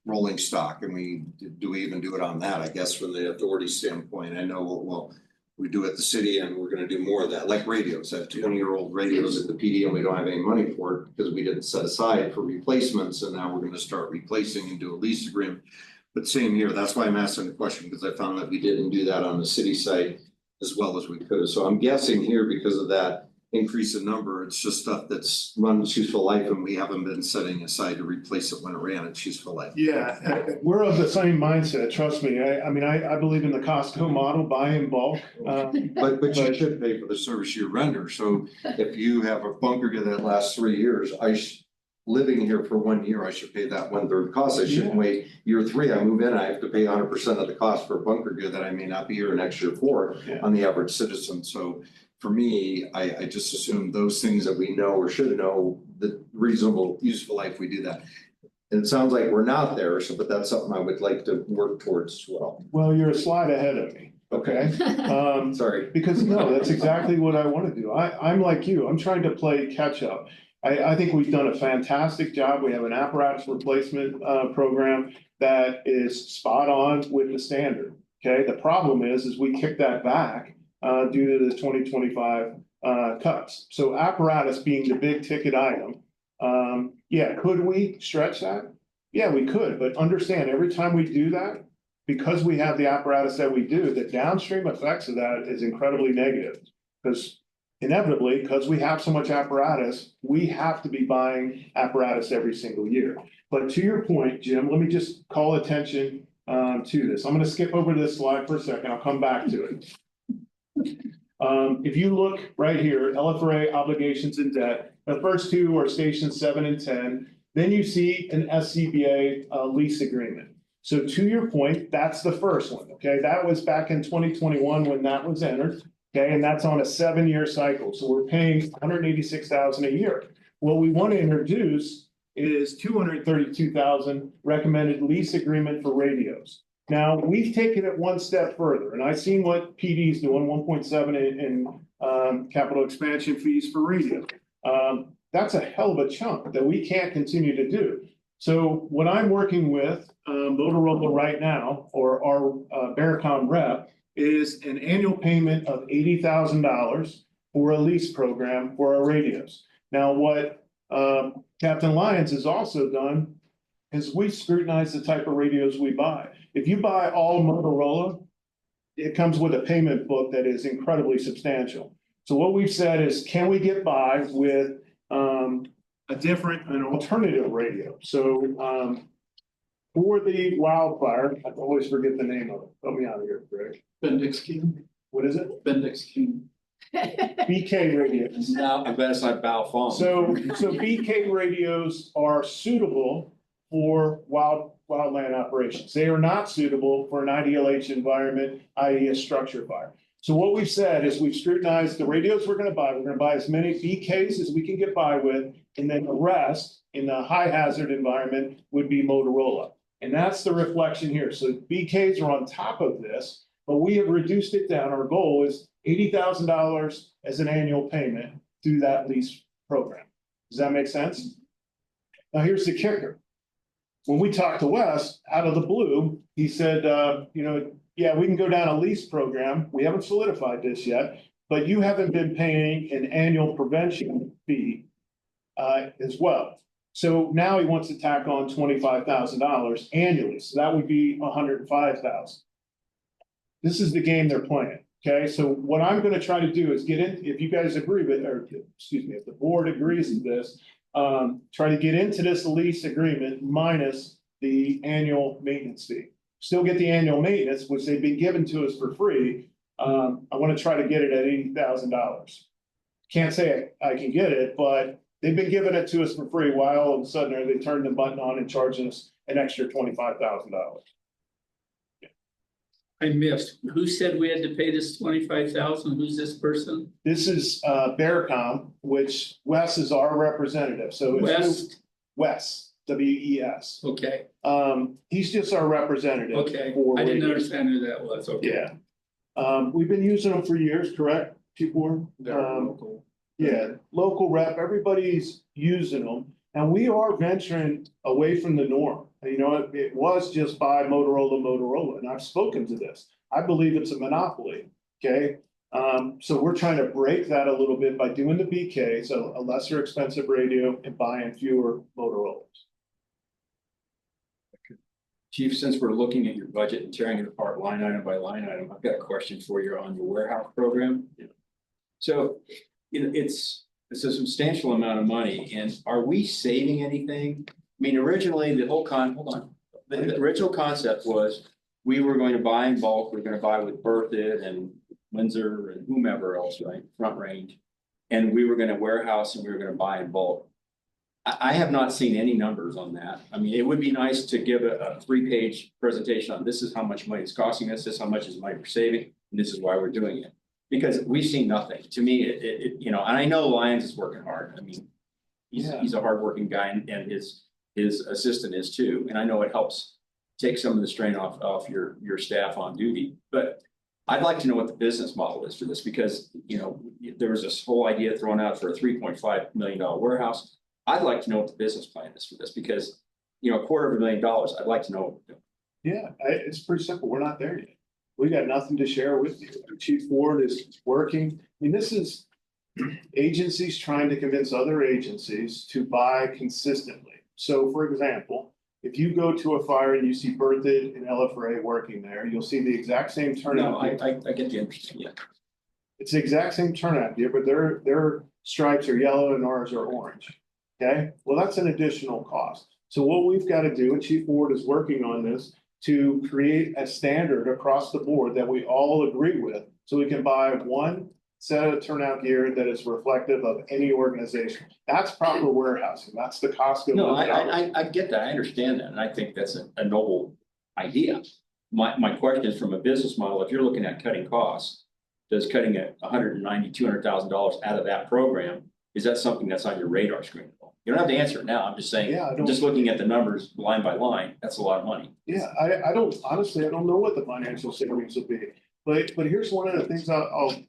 rolling stock? And do we even do it on that, I guess, from the authority standpoint? I know, well, we do at the city and we're gonna do more of that, like radios. I have 20-year-old radios at the PD and we don't have any money for it because we didn't set aside for replacements, and now we're gonna start replacing and do a lease agreement. But same here, that's why I'm asking the question, because I found that we didn't do that on the city site as well as we could have. So I'm guessing here, because of that, increase in number. It's just stuff that's run its useful life and we haven't been setting aside to replace it when it ran its useful life. Yeah, we're of the same mindset, trust me. I mean, I believe in the Costco model, buy in bulk. But you should pay for the service you render. So if you have a bunker gear that lasts 3 years, living here for 1 year, I should pay that 1/3 cost. I shouldn't wait year 3, I move in, I have to pay 100% of the cost for a bunker gear that I may not be here next year for on the average citizen. So for me, I just assume those things that we know or should know, the reasonable useful life, we do that. And it sounds like we're not there, so but that's something I would like to work towards as well. Well, you're a slide ahead of me, okay? Sorry. Because no, that's exactly what I want to do. I'm like you, I'm trying to play catch up. I think we've done a fantastic job. We have an apparatus replacement program that is spot on with the standard. Okay, the problem is we kick that back due to the 2025 cuts. So apparatus being the big ticket item. Yeah, could we stretch that? Yeah, we could, but understand every time we do that, because we have the apparatus that we do, the downstream effects of that is incredibly negative. Because inevitably, because we have so much apparatus, we have to be buying apparatus every single year. But to your point, Jim, let me just call attention to this. I'm going to skip over this slide for a second. I'll come back to it. If you look right here, LFRA obligations and debt, the first two are stations 7 and 10. Then you see an SCBA lease agreement. So to your point, that's the first one. Okay, that was back in 2021 when that was entered. Okay, and that's on a 7-year cycle. So we're paying $186,000 a year. What we want to introduce is $232,000 recommended lease agreement for radios. Now, we've taken it one step further, and I've seen what PD's doing, 1.7 in capital expansion fees for radio. That's a hell of a chunk that we can't continue to do. So what I'm working with Motorola right now, or our Bearcom rep, is an annual payment of $80,000 for a lease program for our radios. Now, what Captain Lyons has also done is we scrutinize the type of radios we buy. If you buy all Motorola, it comes with a payment book that is incredibly substantial. So what we've said is, can we get by with an alternative radio? So for the wildfire, I always forget the name of it. Help me out here, Greg. Bendix King, What is it? Bendix King. BK radios. Now, I bet it's like Balfour. So BK radios are suitable for wildland operations. They are not suitable for an IDLH environment, i.e. a structure fire. So what we've said is we've scrutinized the radios we're going to buy. We're going to buy as many BKs as we can get by with, and then the rest in the high hazard environment would be Motorola. And that's the reflection here. So BKs are on top of this, but we have reduced it down. Our goal is $80,000 as an annual payment through that lease program. Does that make sense? Now here's the kicker. When we talked to Wes out of the blue, he said, yeah, we can go down a lease program. We haven't solidified this yet, but you haven't been paying an annual prevention fee as well. So now he wants to tack on $25,000 annually. So that would be $105,000. This is the game they're playing. Okay, so what I'm going to try to do is get in, if you guys agree with, or excuse me, if the board agrees with this, try to get into this lease agreement minus the annual maintenance fee. Still get the annual maintenance, which they've been given to us for free. I want to try to get it at $80,000. Can't say I can get it, but they've been giving it to us for free. Why all of a sudden are they turning the button on and charging us an extra $25,000? I missed. Who said we had to pay this 25,000? Who's this person? This is Bearcom, which Wes is our representative. So it's Wes, W-E-S. Okay, He's just our representative. okay. For I didn't radios. understand who that was. Okay. Yeah. We've been using them for years, correct? People. Yeah, local rep, everybody's using them. And we are venturing away from the norm. You know, it was just buy Motorola, and I've spoken to this. I believe it's a monopoly, okay? So we're trying to break that a little bit by doing the BK, so a lesser expensive radio and buying fewer Motorola's. Chief, since we're looking at your budget and tearing it apart line item by line item, I've got a question for you on your warehouse program. So it's a substantial amount of money, and are we saving anything? I mean, originally, hold on, the original concept was we were going to buy in bulk, we're gonna buy with Berthoud and Windsor and whomever else, right, Front Range. And we were gonna warehouse and we were gonna buy in bulk. I have not seen any numbers on that. I mean, it would be nice to give a 3-page presentation on this is how much money it's costing us, this is how much is money we're saving, and this is why we're doing it. Because we've seen nothing. To me, you know, and I know Lyons is working hard. I mean, he's a hardworking guy and his assistant is too. And I know it helps take some of the strain off your staff on duty. But I'd like to know what the business model is for this because, you know, there was this whole idea thrown out for a $3.5 million warehouse. I'd like to know what the business plan is for this because, you know, $250,000, I'd like to know. Yeah, it's pretty simple. We're not there yet. We got nothing to share with you. Chief Ward is working. I mean, this is agencies trying to convince other agencies to buy consistently. So for example, if you go to a fire and you see Berthoud and LFRA working there, you'll see the exact same turnout. No, I get the interest, yeah. It's the exact same turnout gear, but their stripes are yellow and ours are orange. Okay, well, that's an additional cost. So what we've got to do, and Chief Ward is working on this, to create a standard across the board that we all agree with, so we can buy one set of turnout gear that is reflective of any organization. That's proper warehousing. That's the cost of. No, I get that. I understand that. And I think that's a noble idea. My question is from a business model, if you're looking at cutting costs, does cutting $190,000-$200,000 out of that program, is that something that's on your radar screen? You don't have to answer it now. I'm just saying, Yeah, just looking at the numbers line by line, that's a lot of money. Yeah, I don't, honestly, I don't know what the financial savings will be. But here's one of the things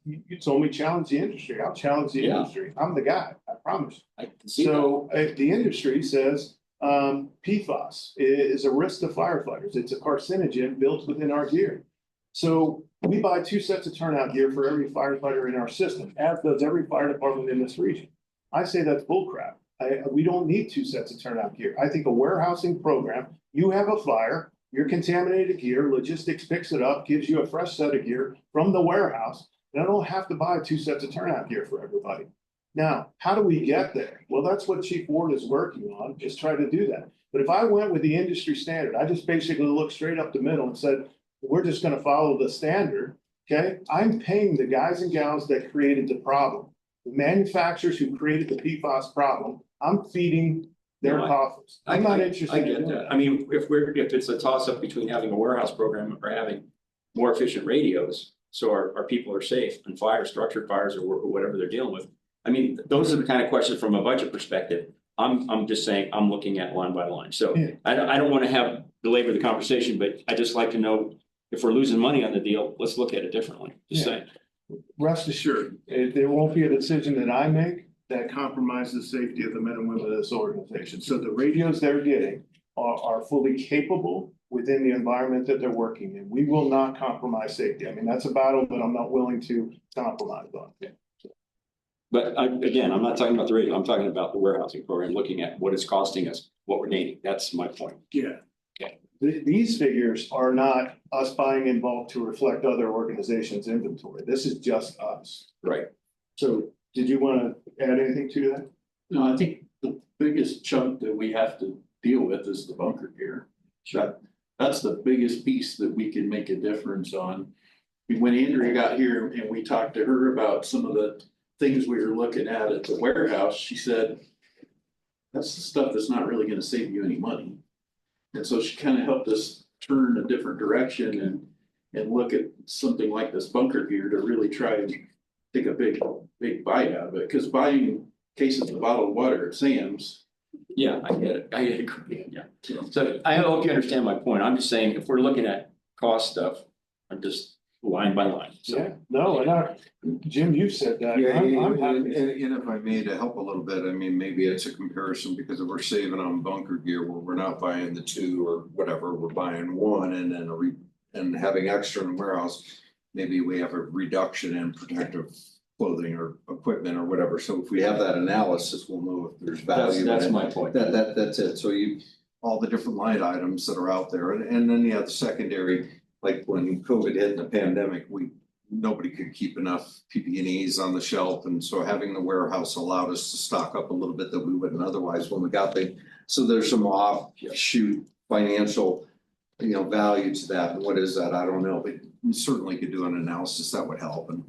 you told me challenge the industry. I'll challenge the Yeah. industry. I'm the guy, I promise. I can see that. So the industry says PFAS is a risk to firefighters. It's a carcinogen built within our gear. So we buy 2 sets of turnout gear for every firefighter in our system, as does every fire department in this region. I say that's bullcrap. We don't need 2 sets of turnout gear. I think a warehousing program, you have a fire, your contaminated gear, logistics picks it up, gives you a fresh set of gear from the warehouse. And I don't have to buy 2 sets of turnout gear for everybody. Now, how do we get there? Well, that's what Chief Ward is working on, just try to do that. But if I went with the industry standard, I just basically looked straight up the middle and said, we're just gonna follow the standard, okay? I'm paying the guys and gals that created the problem. The manufacturers who created the PFAS problem, I'm feeding their No, coffers. I'm not interested I in get doing that. that. I mean, if it's a toss up between having a warehouse program or having more efficient radios, so our people are safe and fire, structured fires or whatever they're dealing with. I mean, those are the kind of questions from a budget perspective. I'm just saying, I'm looking at line by line. So Yeah. I don't want to belabor the conversation, but I just like to know if we're losing money on the deal, let's look at it differently. Just Yeah. saying. Rest assured, there won't be a decision that I make that compromises the safety of the men and women of this organization. So the radios they're getting are fully capable within the environment that they're working in. We will not compromise safety. I mean, that's a battle that I'm not willing to compromise on. But again, I'm not talking about the radio. I'm talking about the warehousing program, looking at what it's costing us, what we're needing. That's my point. Yeah. Okay. These figures are not us buying in bulk to reflect other organizations' inventory. This is just us. Right. So did you want to add anything to that? No, I think the biggest chunk that we have to deal with is the bunker gear. That's the biggest piece that we can make a difference on. When Andrea got here and we talked to her about some of the things we were looking at the warehouse, she said, that's the stuff that's not really gonna save you any money. And so she kind of helped us turn a different direction and look at something like this bunker gear to really try and take a big bite out of it, because buying cases of bottled water at Sam's. Yeah, I get it. I agree. Yeah. So I hope you understand my point. I'm just saying, if we're looking at cost stuff, I'm just line by line. So Yeah, no, Jim, you said that. Yeah, I'm and happy. if I may, to help a little bit, I mean, maybe it's a comparison because if we're saving on bunker gear where we're not buying the 2 or whatever, we're buying 1 and then and having extra in the warehouse, maybe we have a reduction in protective clothing or equipment or whatever. So if we have that analysis, we'll know if there's value. that's in it. my point. That's it. So all the different line items that are out there, and then you have the secondary, like when COVID hit in the pandemic, we nobody could keep enough PPEs on the shelf, and so having the warehouse allowed us to stock up a little bit that we wouldn't otherwise when we got there. So there's some offshoot financial, value to that, and what is that, I don't know, but we certainly could do an analysis that would help, and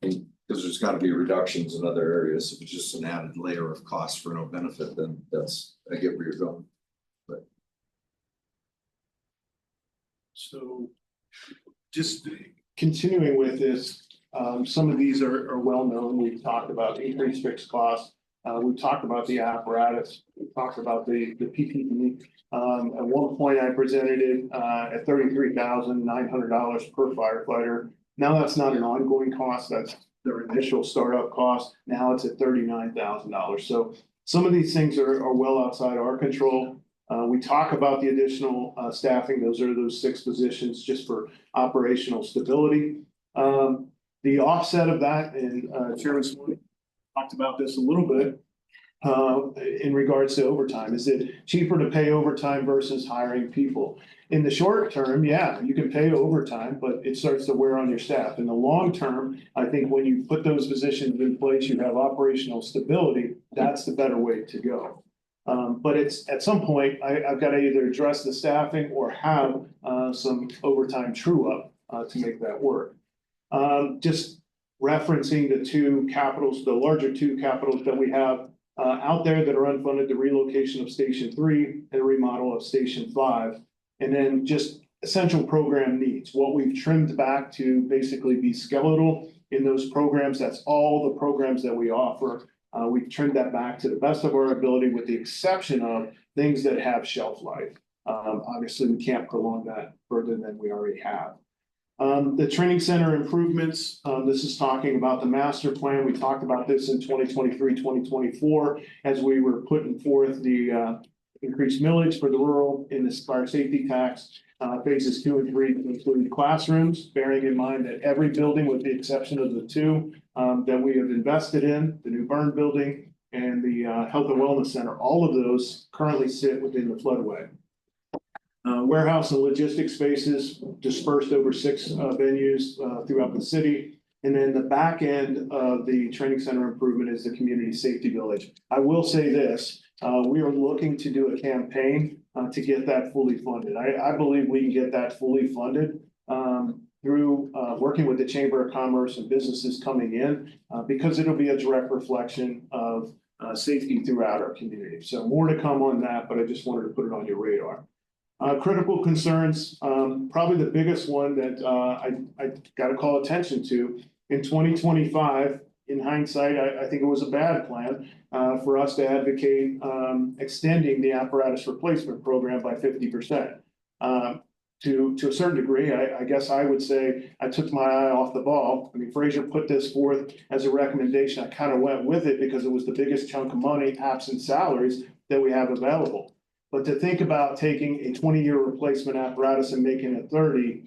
because there's got to be reductions in other areas. If it's just an added layer of cost for no benefit, then I get where you're going. So just continuing with this, some of these are well known. We've talked about increased fixed costs. We've talked about the apparatus. We've talked about the PPE. At one point I presented it at $33,900 per firefighter. Now that's not an ongoing cost. That's their initial startup cost. Now it's at $39,000. So some of these things are well outside our control. We talk about the additional staffing. Those 6 positions just for operational stability. The offset of that, and Chairman Swanee talked about this a little bit in regards to overtime. Is it cheaper to pay overtime versus hiring people? In the short term, yeah, you can pay overtime, but it starts to wear on your staff. In the long term, I think when you put those positions in place, you have operational stability. That's the better way to go. But it's at some point, I've got to either address the staffing or have some overtime true up to make that work. Just referencing the 2 capitals, the larger 2 capitals that we have out there that are unfunded, the relocation of Station 3 and a remodel of Station 5. And then just essential program needs, what we've trimmed back to basically be skeletal in those programs. That's all the programs that we offer. We've trimmed that back to the best of our ability, with the exception of things that have shelf life. Obviously, we can't prolong that further than we already have. The training center improvements, this is talking about the master plan. We talked about this in 2023, 2024, as we were putting forth the increased millage for the rural in this fire safety tax. Phases 2 and 3 include classrooms, bearing in mind that every building, with the exception of the 2 that we have invested in, the new burn building and the health and wellness center, all of those currently sit within the floodway. Warehouse and logistics spaces dispersed over 6 venues throughout the city. And then the back end of the training center improvement is the community safety village. I will say this, we are looking to do a campaign to get that fully funded. I believe we can get that fully funded through working with the Chamber of Commerce and businesses coming in, because it'll be a direct reflection of safety throughout our community. So more to come on that, but I just wanted to put it on your radar. Critical concerns, probably the biggest one that I got to call attention to in 2025. In hindsight, I think it was a bad plan for us to advocate extending the apparatus replacement program by 50%. To a certain degree, I guess I would say I took my eye off the ball. I mean, Fraser put this forth as a recommendation. I kind of went with it because it was the biggest chunk of money, absent salaries, that we have available. But to think about taking a 20-year replacement apparatus and making it 30,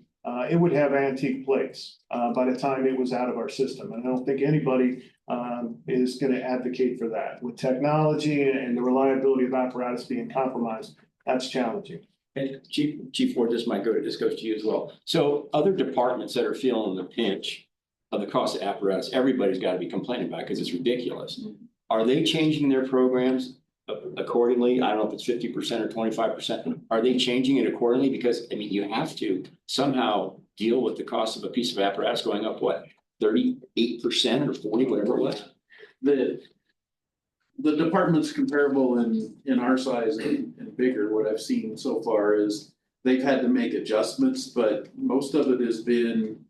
it would have antique plates by the time it was out of our system. And I don't think anybody is going to advocate for that. With technology and the reliability of apparatus being compromised, that's challenging. And Chief Ward, this goes to you as well. So other departments that are feeling the pinch of the cost of apparatus, everybody's got to be complaining about it because it's ridiculous. Are they changing their programs accordingly? I don't know if it's 50% or 25%. Are they changing it accordingly? Because I mean, you have to somehow deal with the cost of a piece of apparatus going up, what, 38% or 40, whatever it was? The department's comparable in our size and bigger. What I've seen so far is they've had to make adjustments, but most of it has been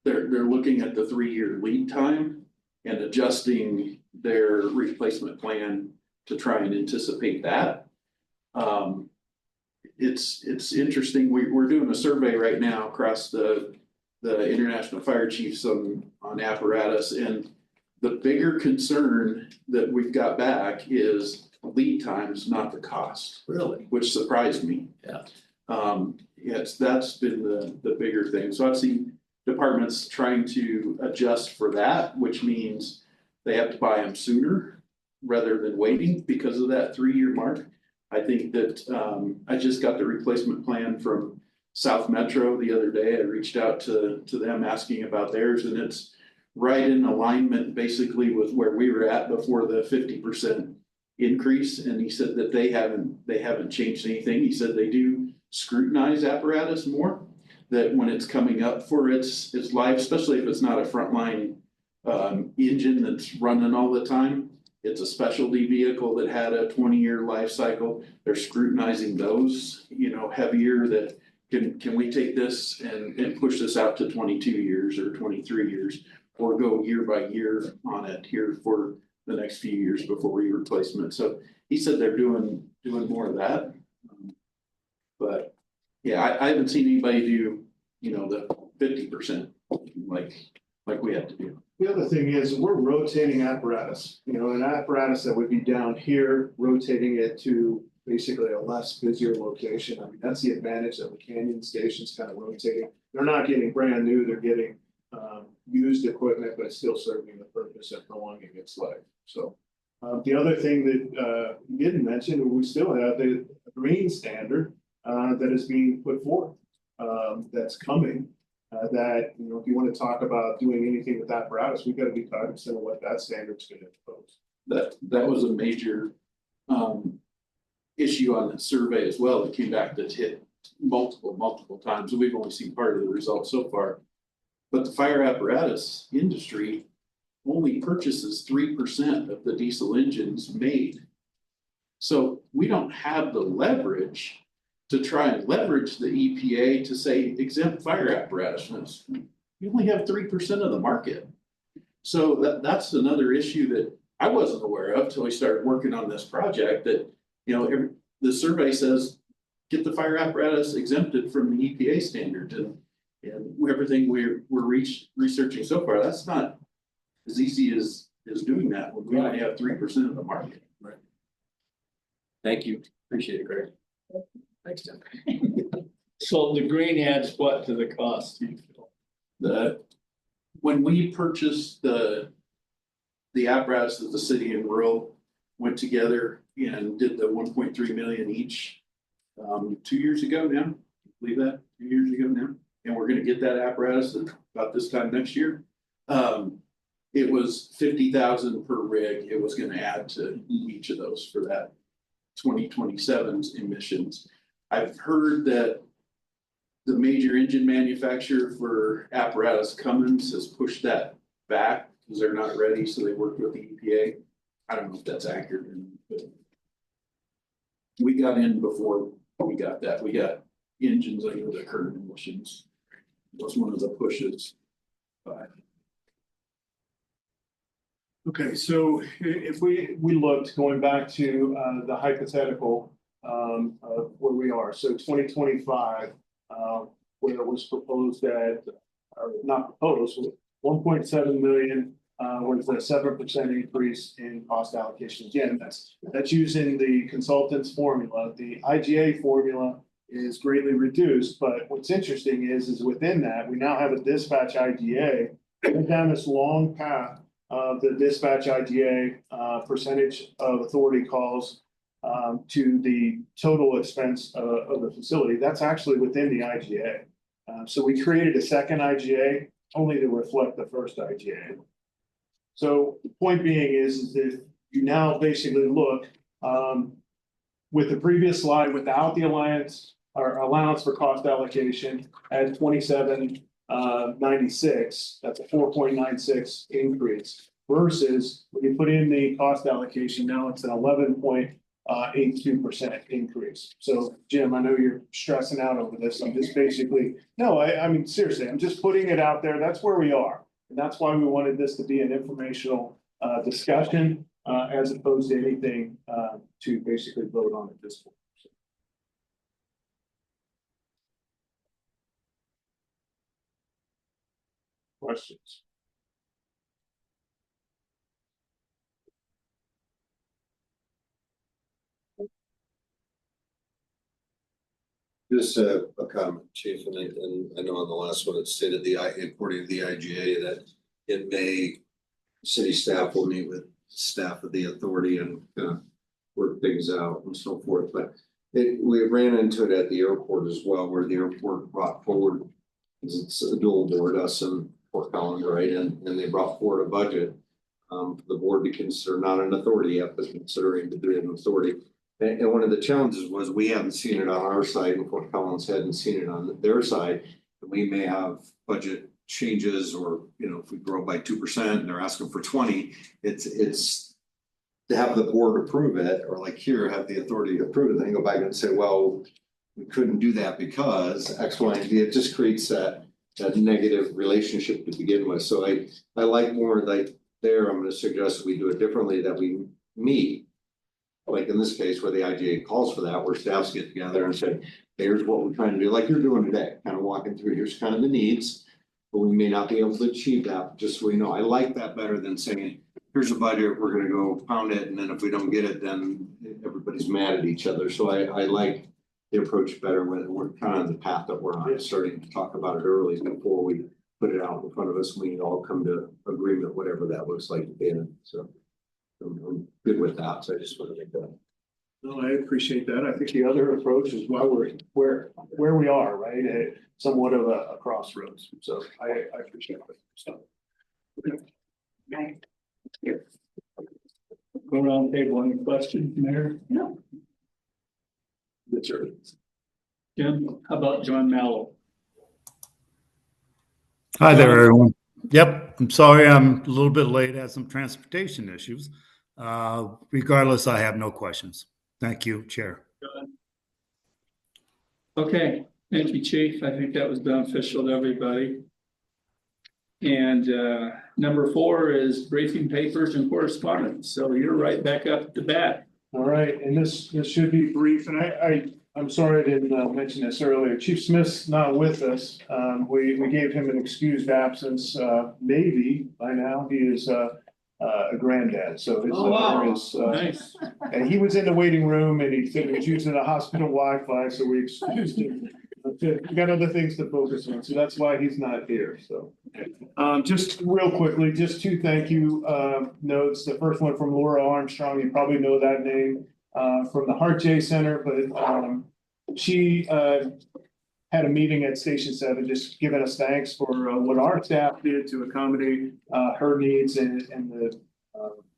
they're looking at the 3-year lead time and adjusting their replacement plan to try and anticipate that. It's interesting. We're doing a survey right now across the international fire chiefs on apparatus, and the bigger concern that we've got back is lead times, not the cost. Really? Which surprised me. Yeah. Yes, that's been the bigger thing. So I've seen departments trying to adjust for that, which means they have to buy them sooner rather than waiting because of that 3-year mark. I think that I just got the replacement plan from South Metro the other day. I reached out to them asking about theirs, and it's right in alignment basically with where we were at before the 50% increase. And he said that they haven't changed anything. He said they do scrutinize apparatus more, that when it's coming up for its life, especially if it's not a frontline engine that's running all the time. It's a specialty vehicle that had a 20-year life cycle. They're scrutinizing those, heavier, that can we take this and push this out to 22 years or 23 years? Or go year by year on it here for the next few years before replacement. So he said they're doing more of that. But yeah, I haven't seen anybody do, the 50% like we have to do. The other thing is, we're rotating apparatus, an apparatus that would be down here, rotating it to basically a less busier location. I mean, that's the advantage of the Canyon stations kind of rotating. They're not getting brand new, they're getting used equipment, but it's still serving the purpose of prolonging its life. So the other thing that you didn't mention, we still have the green standard that is being put forth, that's coming. That, if you want to talk about doing anything with apparatus, we've got to be cognizant of what that standard's going to impose. That was a major issue on the survey as well. It came back that's hit multiple times, and we've only seen part of the results so far. But the fire apparatus industry only purchases 3% of the diesel engines made. So we don't have the leverage to try and leverage the EPA to say exempt fire apparatus. We only have 3% of the market. So that's another issue that I wasn't aware of till we started working on this project, that, the survey says, get the fire apparatus exempted from the EPA standard, and everything we're researching so far, that's not as easy as doing that when we only have 3% of the market. Right. Thank you. Appreciate it, Greg. Thanks, Tim. So the green adds what to the cost, do you feel? When we purchased the apparatus that the city and rural went together and did the 1.3 million each 2 years ago now, believe that, 2 years ago now, and we're gonna get that apparatus at about this time next year. It was 50,000 per rig. It was gonna add to each of those for that 2027's emissions. I've heard that the major engine manufacturer for apparatus, Cummins, has pushed that back because they're not ready, so they worked with the EPA. I don't know if that's accurate or not, but we got in before we got that. We got engines under the current emissions. That was one of the pushes. But Okay, so if we looked, going back to the hypothetical of where we are, so 2025, where it was proposed that, or not proposed, 1.7 million was a 7% increase in cost allocation. Again, that's using the consultant's formula. The IGA formula is greatly reduced, but what's interesting is within that, we now have a dispatch IGA, went down this long path of the dispatch IGA percentage of authority calls to the total expense of the facility. That's actually within the IGA. So we created a second IGA only to reflect the first IGA. So the point being is that you now basically look with the previous slide without the allowance for cost allocation at 2796, that's a 4.96 increase, versus when you put in the cost allocation, now it's an 11.82% increase. So Jim, I know you're stressing out over this. I'm just basically, no, I mean, seriously, I'm just putting it out there. That's where we are. And that's why we wanted this to be an informational discussion as opposed to anything to basically vote on at this point. Questions? Just a comment, Chief, and I know on the last one, it stated according to the IGA that in May, city staff will meet with staff of the authority and work things out and so forth. But We ran into it at the airport as well, where the airport brought forward, 'cause it's a dual board, us and Fort Collins, right, and they brought forward a budget. For the board to consider, not an authority yet, but considering to be an authority. And one of the challenges was we haven't seen it on our side and Fort Collins hadn't seen it on their side. And we may have budget changes or, if we grow by 2% and they're asking for 20, it's. To have the board approve it, or like here, have the authority to approve it, then go back and say, well, we couldn't do that because X, Y, and Z, it just creates that negative relationship to begin with. So I like more like there, I'm gonna suggest we do it differently, that we meet. Like in this case where the IGA calls for that, where staffs get together and say, here's what we're trying to do, like you're doing today, kind of walking through, here's kind of the needs. But we may not be able to achieve that, just so we know. I like that better than saying, here's a budget, we're gonna go pound it, and then if we don't get it, then everybody's mad at each other. So I like the approach better when we're kind of on the path that we're on, starting to talk about it early before we put it out in front of us. We all come to agreement, whatever that looks like then. So I'm good with that. So I just want to make that. No, I appreciate that. I think the other approach is why we're where we are, right? Somewhat of a crossroads. So I appreciate it. So. Okay. Right. Go around the table, any questions, Mayor? No. That's right. Jim, how about John Mallow? Hi there, everyone. Yep, I'm sorry I'm a little bit late. I had some transportation issues. Regardless, I have no questions. Thank you, Chair. Okay, thank you, Chief. I think that was beneficial to everybody. And number 4 is briefing papers and correspondence. So you're right back up to bat. All right, and this should be brief, and I'm sorry I didn't mention this earlier. Chief Smith's not with us. We gave him an excused absence. Maybe by now he is a granddad. So his wow. is Nice. and he was in the waiting room and he said he was using the hospital Wi-Fi, so we excused him. We got other things to focus on, so that's why he's not here. So just real quickly, just 2 thank you notes. The first one from Laura Armstrong, you probably know that name from the Heart J Center, but she had a meeting at Station 7, just giving us thanks for what our staff did to accommodate her needs and the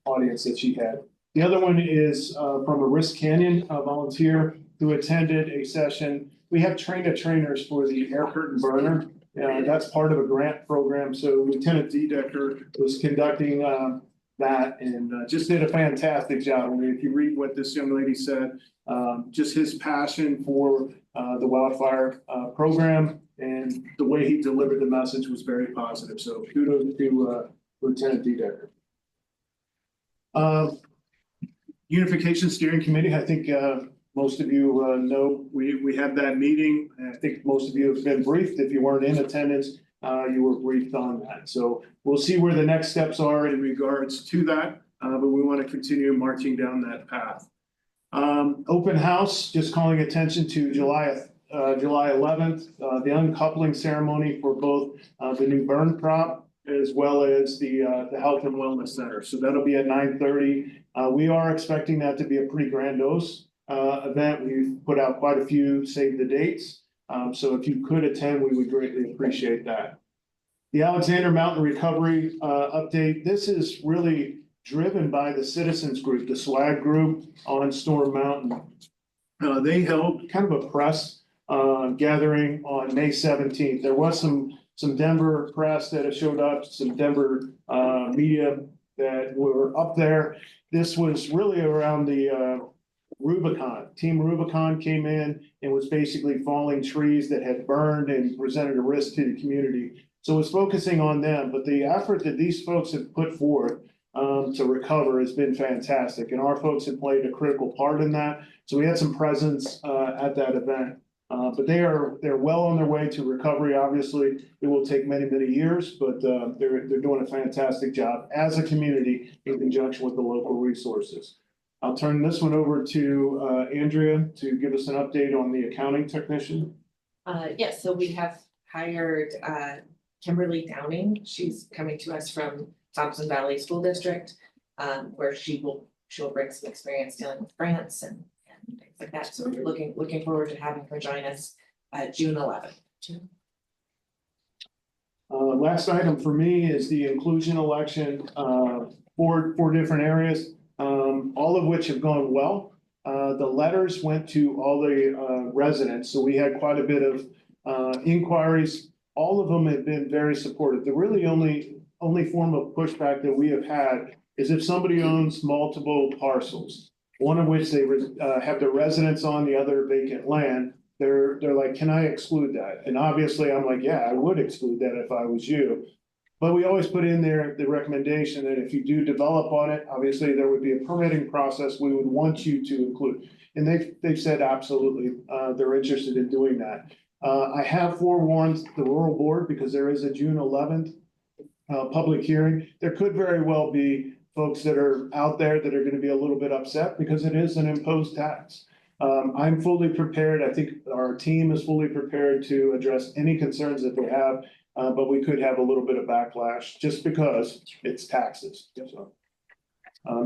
audience that she had. The other one is from a Risk Canyon volunteer who attended a session. We have trainers for the air curtain burner. That's part of a grant program. So Lieutenant Dedecker was conducting that and just did a fantastic job. I mean, if you read what this young lady said, just his passion for the wildfire program and the way he delivered the message was very positive. So kudos to Lieutenant Dedecker. Unification Steering Committee, I think most of you know we had that meeting. And I think most of you have been briefed. If you weren't in attendance, you were briefed on that. So we'll see where the next steps are in regards to that, but we want to continue marching down that path. Open house, just calling attention to July 11th, the uncoupling ceremony for both the new burn prop as well as the Health and Wellness Center. So that'll be at 9:30. We are expecting that to be a pretty grandiose event. We've put out quite a few save the dates. So if you could attend, we would greatly appreciate that. The Alexander Mountain Recovery update. This is really driven by the citizens group, the SWAG group on Storm Mountain. They held kind of a press gathering on May 17th. There was some Denver press that have showed up, some Denver media that were up there. This was really around the Rubicon. Team Rubicon came in and was basically falling trees that had burned and presented a risk to the community. So it's focusing on them, but the effort that these folks have put forth to recover has been fantastic, and our folks have played a critical part in that. So we had some presence at that event, but they're well on their way to recovery. Obviously, it will take many years, but they're doing a fantastic job as a community in conjunction with the local resources. I'll turn this one over to Andrea to give us an update on the accounting technician. Yes, so we have hired Kimberly Downing. She's coming to us from Thompson Valley School District, where she'll bring some experience dealing with grants and and things like that. So we're looking forward to having her join us June 11th. Last item for me is the inclusion election, four different areas, all of which have gone well. The letters went to all the residents, so we had quite a bit of inquiries. All of them have been very supportive. The really only form of pushback that we have had is if somebody owns multiple parcels, one of which they have their residence on, the other vacant land. They're like, can I exclude that? And obviously I'm like, yeah, I would exclude that if I was you. But we always put in there the recommendation that if you do develop on it, obviously there would be a permitting process we would want you to include. And they've said absolutely, they're interested in doing that. I have forewarned the rural board because there is a June 11th public hearing. There could very well be folks that are out there that are going to be a little bit upset because it is an imposed tax. I'm fully prepared. I think our team is fully prepared to address any concerns that they have, but we could have a little bit of backlash just because it's taxes. So,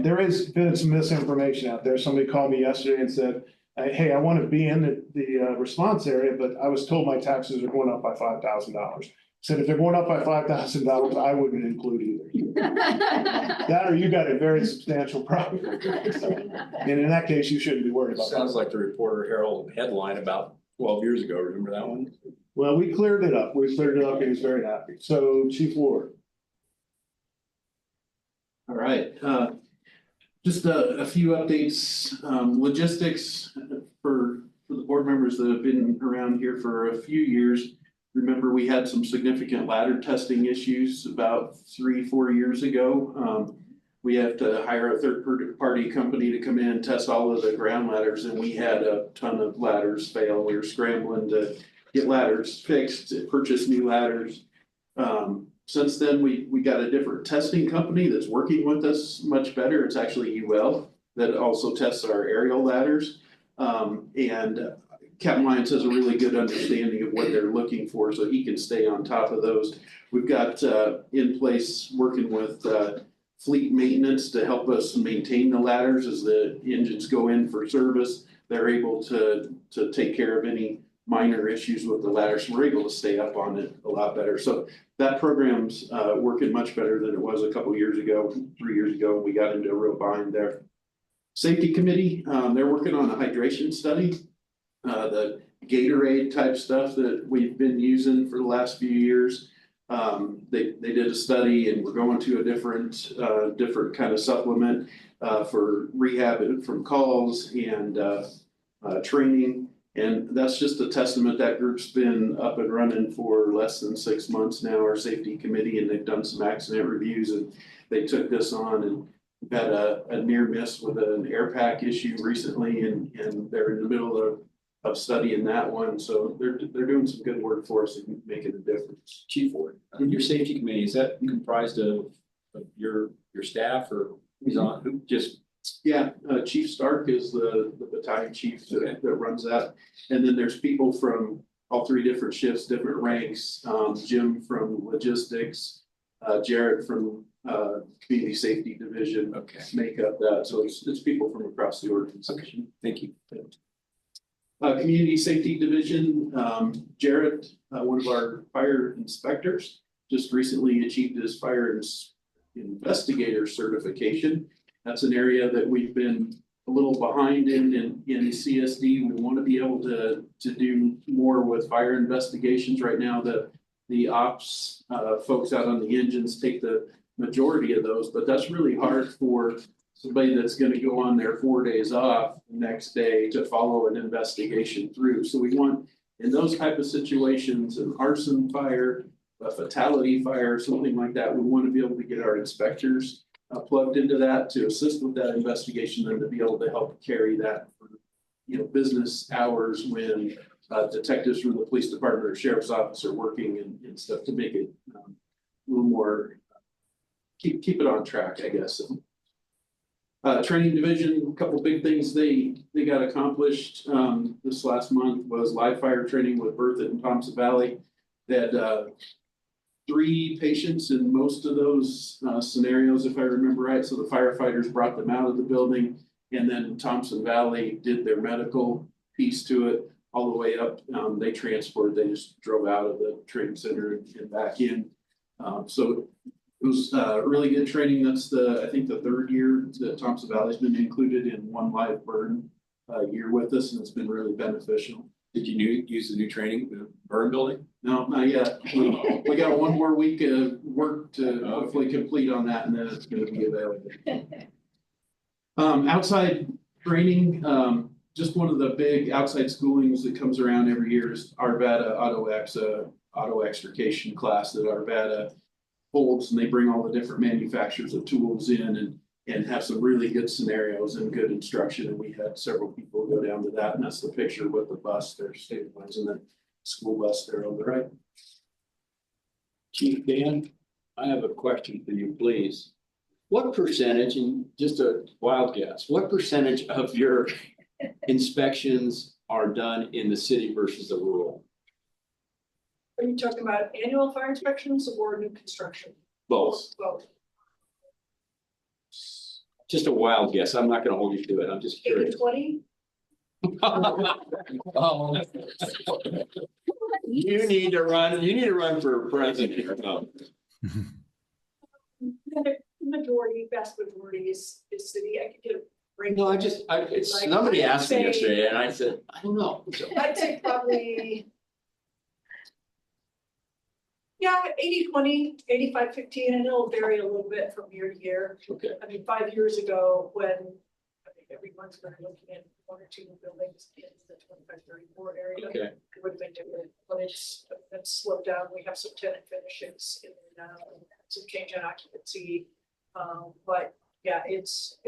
there has been some misinformation out there. Somebody called me yesterday and said, hey, I want to be in the response area, but I was told my taxes are going up by $5,000. Said if they're going up by $5,000, I wouldn't include either. That or you got a very substantial problem. And in that case, you shouldn't be worried about that. Sounds like the Reporter Herald headline about 12 years ago. Remember that one? Well, we cleared it up. We cleared it up. He was very happy. So Chief Ward. All right, just a few updates, logistics for the board members that have been around here for a few years. Remember, we had some significant ladder testing issues about 3-4 years ago. We have to hire a third-party company to come in and test all of the ground ladders, and we had a ton of ladders fail. We were scrambling to get ladders fixed, to purchase new ladders. Since then, we got a different testing company that's working with us much better. It's actually UL that also tests our aerial ladders. And Captain Lyons has a really good understanding of what they're looking for, so he can stay on top of those. We've got in place working with fleet maintenance to help us maintain the ladders as the engines go in for service. They're able to take care of any minor issues with the ladder, so we're able to stay up on it a lot better. So that program's working much better than it was a couple years ago, 3 years ago. We got into a real bind there. Safety committee, they're working on a hydration study. The Gatorade type stuff that we've been using for the last few years. They did a study and we're going to a different kind of supplement for rehab from calls and training. And that's just a testament. That group's been up and running for less than 6 months now, our safety committee, and they've done some accident reviews and they took this on and had a near miss with an air pack issue recently and they're in the middle of studying that one. So they're doing some good work for us and making a difference. Chief Ward, your safety committee, is that comprised of your staff or who's on, who just? Yeah, Chief Stark is the battalion chief that runs that. And then there's people from all 3 different shifts, different ranks. Jim from logistics, Jared from community safety division. Okay. Make up that. So it's people from across the organization. Okay. Thank you. Community safety division, Jared, one of our fire inspectors, just recently achieved his fire investigator certification. That's an area that we've been a little behind in CSD. We want to be able to do more with fire investigations. Right now, the ops folks out on the engines take the majority of those, but that's really hard for somebody that's going to go on their 4 days off the next day to follow an investigation through. So we want, in those type of situations, an arson fire, a fatality fire, something like that, we want to be able to get our inspectors plugged into that to assist with that investigation and to be able to help carry that for, business hours when detectives from the police department or sheriff's office are working and stuff to make it a little more, keep it on track, I guess. Training division, a couple big things they got accomplished this last month was live fire training with Berthoud and Thompson Valley. They had 3 patients in most of those scenarios, if I remember right. So the firefighters brought them out of the building And then Thompson Valley did their medical piece to it all the way up. They just drove out of the training center and back in. So it was really good training. That's I think the third year that Thompson Valley's been included in one live burn year with us, and it's been really beneficial. Did you use the new training, the burn building? No, not yet. We got one more week of work to hopefully complete on that, and then it's gonna be available. Outside training, just one of the big outside schoolings that comes around every year is Arvada auto extrication class that Arvada holds, and they bring all the different manufacturers of tools in and have some really good scenarios and good instruction. And we had several people go down to that, and that's the picture with the bus there, stabilizing the school bus there on the right. Chief Dan, I have a question for you, please. What percentage, and just a wild guess, what percentage of your inspections are done in the city versus the rural? Are you talking about annual fire inspections or new construction? Both. Both. Just a wild guess. I'm not gonna hold you to it. I'm just curious. 80-20? You need to run for president. No. The majority, vast majority is city. I could get a break. No, somebody asked me yesterday and I said, I don't know. So, I'd say probably. Yeah, 80-20, 85-15, and it'll vary a little bit from year to year. okay. I mean, 5 years ago, when I think everyone's been looking at 1 or 2 buildings in the 25-34 area. Okay. It would have been different, but it's slowed down. We have some tenant finishes in there now, some change in occupancy. But yeah, it's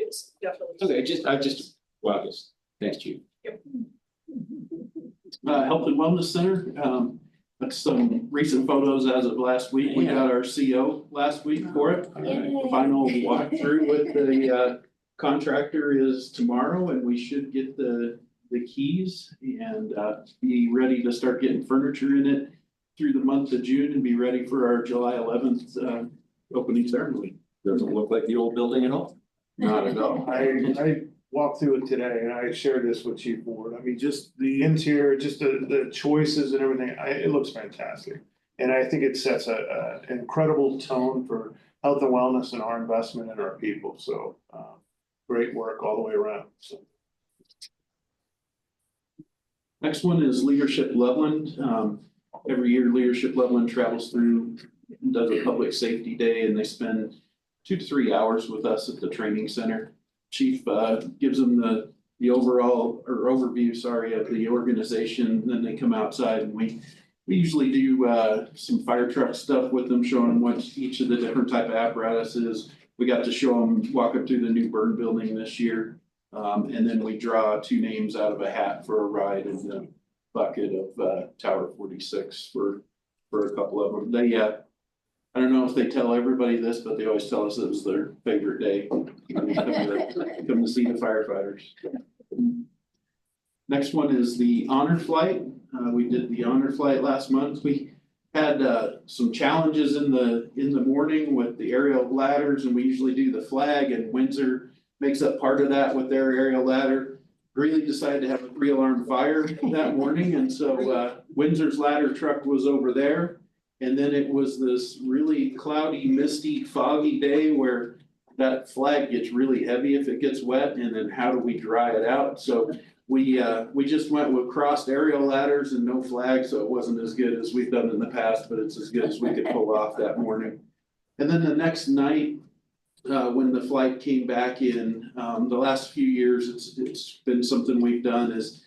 definitely. Okay, I just wild guess. Thanks, Chief. Yep. Health and Wellness Center, that's some recent photos as of last week. We got our CO last week for it. Final walkthrough with the contractor is tomorrow, and we should get the keys and be ready to start getting furniture in it through the month of June and be ready for our July 11th opening ceremony. Doesn't look like the old building at all. Not at all. I walked through it today and I shared this with Chief Ward. I mean, just the interior, just the choices and everything, it looks fantastic. And I think it sets an incredible tone for health and wellness and our investment in our people. So great work all the way around. So. Next one is Leadership Loveland. Every year Leadership Loveland travels through, does a public safety day, and they spend 2 to 3 hours with us at the training center. Chief gives them the overall or overview, of the organization. Then they come outside and we usually do some fire truck stuff with them, showing them what each of the different type of apparatus is. We got to show them, walk up through the new burn building this year. And then we draw 2 names out of a hat for a ride in the bucket of Tower 46 for a couple of them. They I don't know if they tell everybody this, but they always tell us it was their favorite day. Come to see the firefighters. Next one is the honor flight. We did the honor flight last month. We had some challenges in the morning with the aerial ladders, and we usually do the flag, and Windsor makes up part of that with their aerial ladder. Greeley decided to have a 3-alarm fire that morning, and so Windsor's ladder truck was over there. And then it was this really cloudy, misty, foggy day where that flag gets really heavy if it gets wet, and then how do we dry it out? So we just went with crossed aerial ladders and no flag, so it wasn't as good as we've done in the past, but it's as good as we could pull off that morning. And then the next night, when the flight came back in, the last few years, it's been something we've done is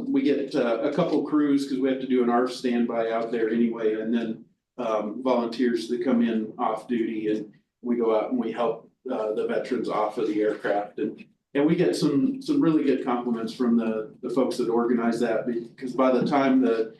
we get a couple crews because we have to do an ARF standby out there anyway, and then volunteers that come in off duty, and we go out and we help the veterans off of the aircraft, and we get some really good compliments from the folks that organize that, because by the time the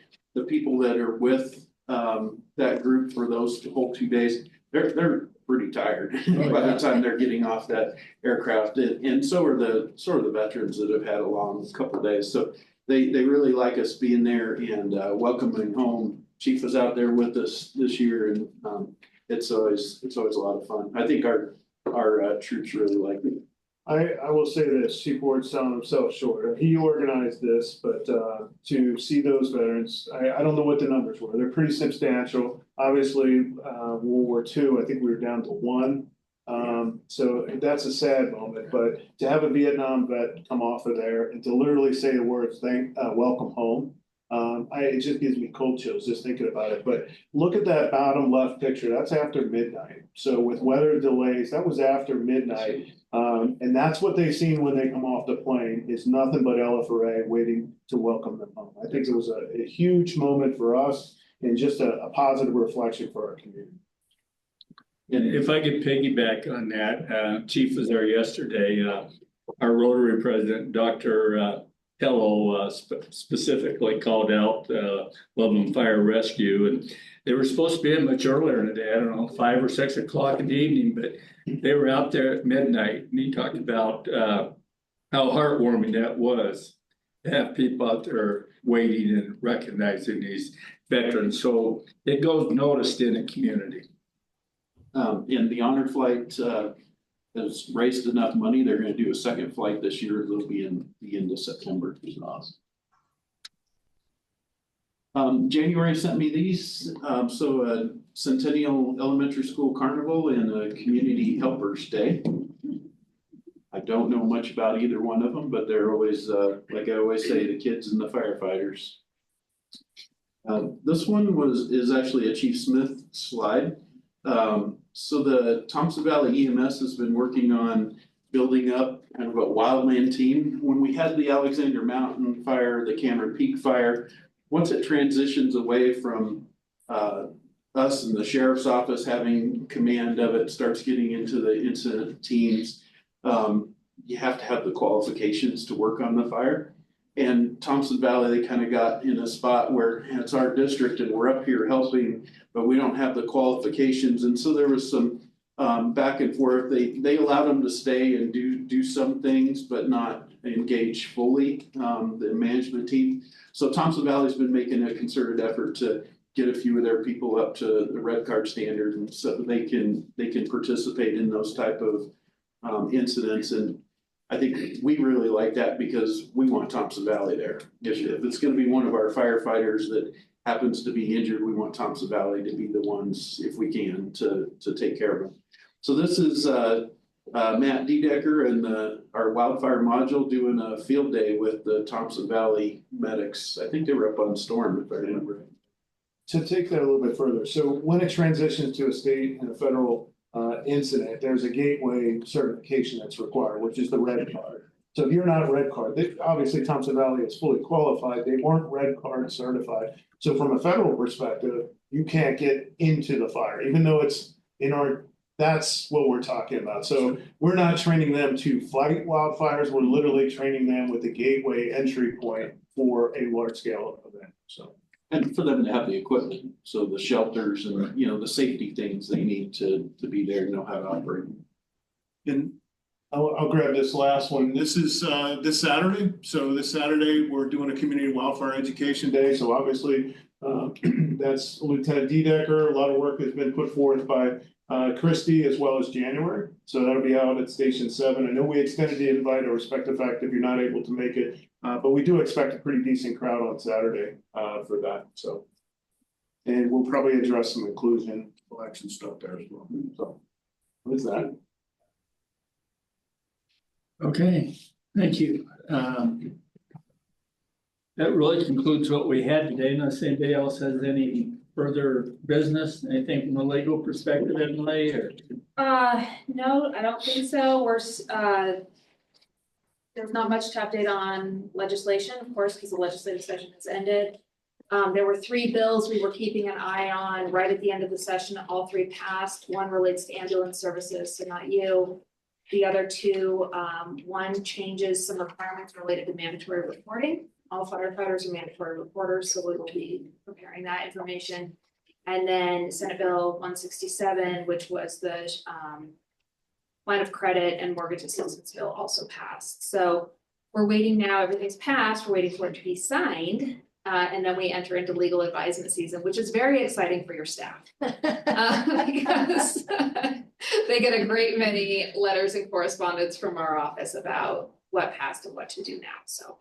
people that are with that group for those whole 2 days, they're pretty tired by the time they're getting off that aircraft, and so are the veterans that have had a long couple of days. So they really like us being there and welcoming home. Chief was out there with us this year, and it's always a lot of fun. I think our troops really like it. I will say this, Chief Ward's selling himself short. He organized this, but to see those veterans, I don't know what the numbers were. They're pretty substantial. Obviously, World War II, I think we were down to one. So that's a sad moment, but to have a Vietnam vet come off of there and to literally say the words, welcome home. It just gives me cold chills just thinking about it, but look at that bottom left picture, that's after midnight. So with weather delays, that was after midnight. And that's what they've seen when they come off the plane, is nothing but LFRA waiting to welcome them home. I think it was a huge moment for us and just a positive reflection for our community. And if I could piggyback on that, Chief was there yesterday, our Rotary President, Dr. Hello, specifically called out Loveland Fire Rescue, and they were supposed to be in much earlier in the day, I don't know, 5 or 6 o'clock in the evening, but they were out there at midnight, and he talked about how heartwarming that was to have people out there waiting and recognizing these veterans. So it goes noticed in the community. And the honor flight has raised enough money. They're going to do a second flight this year. It'll be in the end of September. January sent me these. So a Centennial Elementary School Carnival and a Community Helpers Day. I don't know much about either one of them, but they're always, like I always say, the kids and the firefighters. This one is actually a Chief Smith slide. So the Thompson Valley EMS has been working on building up kind of a wildland team. When we had the Alexander Mountain fire, the Cameron Peak fire, once it transitions away from us and the sheriff's office having command of it, starts getting into the incident teams, you have to have the qualifications to work on the fire. And Thompson Valley, they kind of got in a spot where it's our district and we're up here helping, but we don't have the qualifications. And so there was some back and forth. They allowed them to stay and do some things, but not engage fully, the management team. So Thompson Valley's been making a concerted effort to get a few of their people up to the red card standard, and so they can participate in those type of incidents. And I think we really like that because we want Thompson Valley there. If it's going to be one of our firefighters that happens to be injured, we want Thompson Valley to be the ones, if we can, to take care of them. So this is Matt Dedecker and our wildfire module doing a field day with the Thompson Valley medics. I think they were up on Storm, if I remember. To take that a little bit further, so when it transitions to a state and a federal incident, there's a gateway certification that's required, which is the red card. So if you're not red card, obviously Thompson Valley is fully qualified. They weren't red card certified. So from a federal perspective, you can't get into the fire, even though it's in our, that's what we're talking about. So we're not training them to fight wildfires. We're literally training them with the gateway entry point for a large scale event. So. And for them to have the equipment, so the shelters and, you know, the safety things they need to be there and know how to operate. And I'll grab this last one. This is this Saturday. So this Saturday, we're doing a community wildfire education day. So obviously, that's Lieutenant Dedecker. A lot of work has been put forth by Christie as well as January. So that'll be out at Station 7. I know we extended the invite. I respect the fact if you're not able to make it. But we do expect a pretty decent crowd on Saturday for that. So, and we'll probably address some inclusion election stuff there as well. So, what is that? Okay, thank you. That really concludes what we had today. Unless anybody else has any further business, anything from a legal perspective, Emily? Or? No, I don't think so. We're there's not much to update on legislation, of course, because the legislative session has ended. There were 3 bills we were keeping an eye on right at the end of the session. All 3 passed. One relates to ambulance services, so not you. The other 2, one changes some requirements related to mandatory reporting. All firefighters are mandatory reporters, so we will be preparing that information. And then Senate Bill 167, which was the line of credit and mortgage assistance bill, also passed. So we're waiting now, everything's passed, we're waiting for it to be signed And then we enter into legal advisement season, which is very exciting for your staff. Because they get a great many letters and correspondence from our office about what passed and what to do now, so.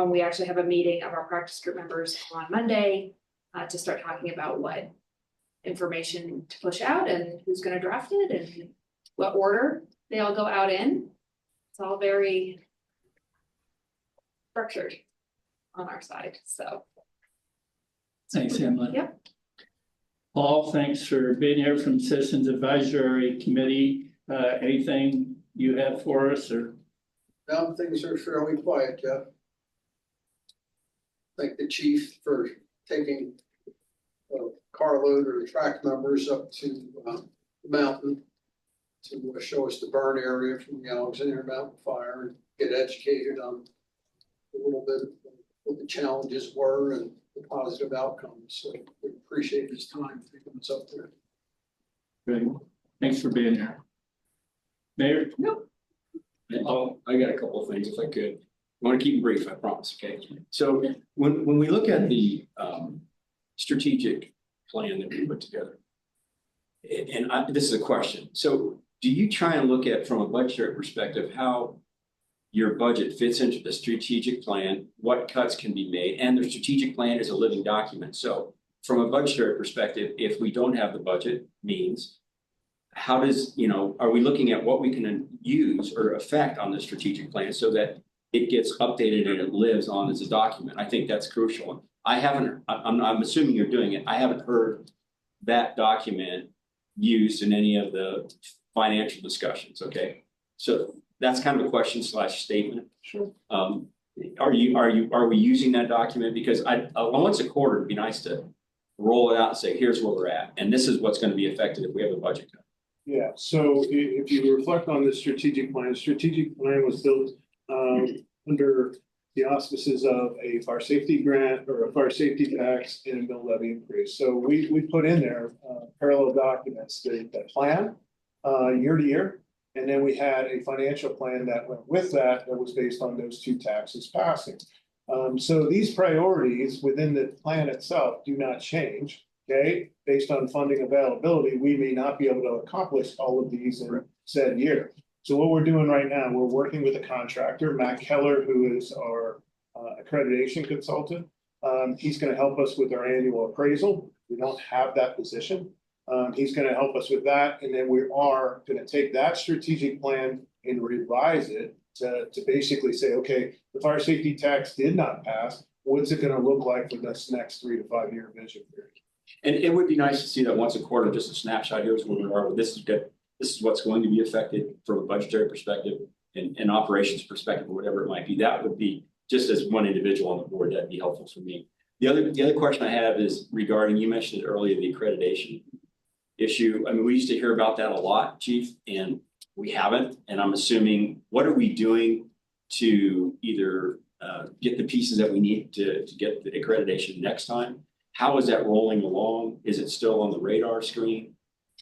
We actually have a meeting of our practice group members on Monday to start talking about what information to push out and who's gonna draft it and what order they all go out in. It's all very structured on our side, so. Thanks, Emma. Yep. Paul, thanks for being here from Citizens Advisory Committee. Anything you have for us or? Now things are fairly quiet, Jeff. Thank the chief for taking carload or track members up to the mountain to show us the burn area from the Alexander Mountain Fire and get educated on a little bit of what the challenges were and the positive outcomes. So we appreciate his time taking us up there. Great, thanks for being here. Mayor? Nope. Oh, I got a couple of things if I could. I want to keep it brief, I promise, okay? So when we look at the strategic plan that we put together, and this is a question. So do you try and look at, from a budgetary perspective, how your budget fits into the strategic plan, what cuts can be made, and the strategic plan is a living document. So from a budgetary perspective, if we don't have the budget means, how does, are we looking at what we can use or affect on the strategic plan so that it gets updated and it lives on as a document? I think that's crucial. I'm assuming you're doing it. I haven't heard that document used in any of the financial discussions, okay? So that's kind of a question / statement. Sure. Are we using that document? Because once a quarter, it'd be nice to roll it out and say, here's where we're at, and this is what's going to be affected if we have a budget cut. Yeah, so if you reflect on the strategic plan was built under the auspices of a fire safety grant or a fire safety tax and a mill levy increase. So we put in there parallel documents, the plan year to year. And then we had a financial plan that went with that was based on those two taxes passing. So these priorities within the plan itself do not change. Okay, based on funding availability, we may not be able to accomplish all of these in said year. So what we're doing right now, we're working with a contractor, Matt Keller, who is our accreditation consultant. He's going to help us with our annual appraisal. We don't have that position. He's going to help us with that. And then we are going to take that strategic plan and revise it to basically say, okay, the fire safety tax did not pass. What's it going to look like for this next 3 to 5 year vision period? And it would be nice to see that once a quarter, just a snapshot. Here's where we are. This is good. This is what's going to be affected from a budgetary perspective and operations perspective, or whatever it might be. That would be, just as one individual on the board, that'd be helpful for me. The other question I have is regarding, you mentioned it earlier, the accreditation issue. I mean, we used to hear about that a lot, Chief, and we haven't. And I'm assuming, what are we doing to either get the pieces that we need to get the accreditation next time? How is that rolling along? Is it still on the radar screen?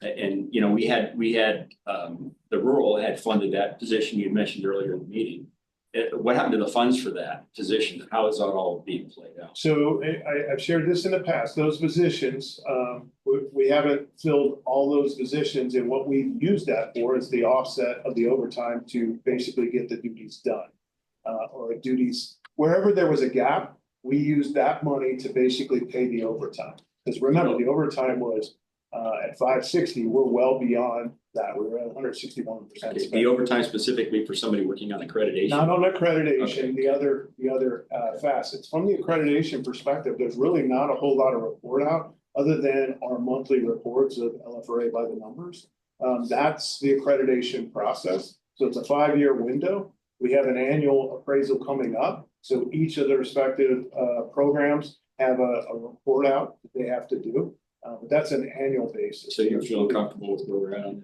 And we had the rural had funded that position you mentioned earlier in the meeting. What happened to the funds for that position? How is that all being played out? So I've shared this in the past. Those positions, we haven't filled all those positions, and what we've used that for is the offset of the overtime to basically get the duties done, or duties wherever there was a gap. We used that money to basically pay the overtime. Because remember, the overtime was at 560. We're well beyond that. We were at 161%. The overtime specifically for somebody working on accreditation? Not on accreditation, okay. the other facets. From the accreditation perspective, there's really not a whole lot of report out other than our monthly reports of LFRA by the numbers. That's the accreditation process. So it's a 5-year window. We have an annual appraisal coming up. So each of the respective programs have a report out that they have to do. But that's an annual basis. So you're feeling comfortable with where we're at on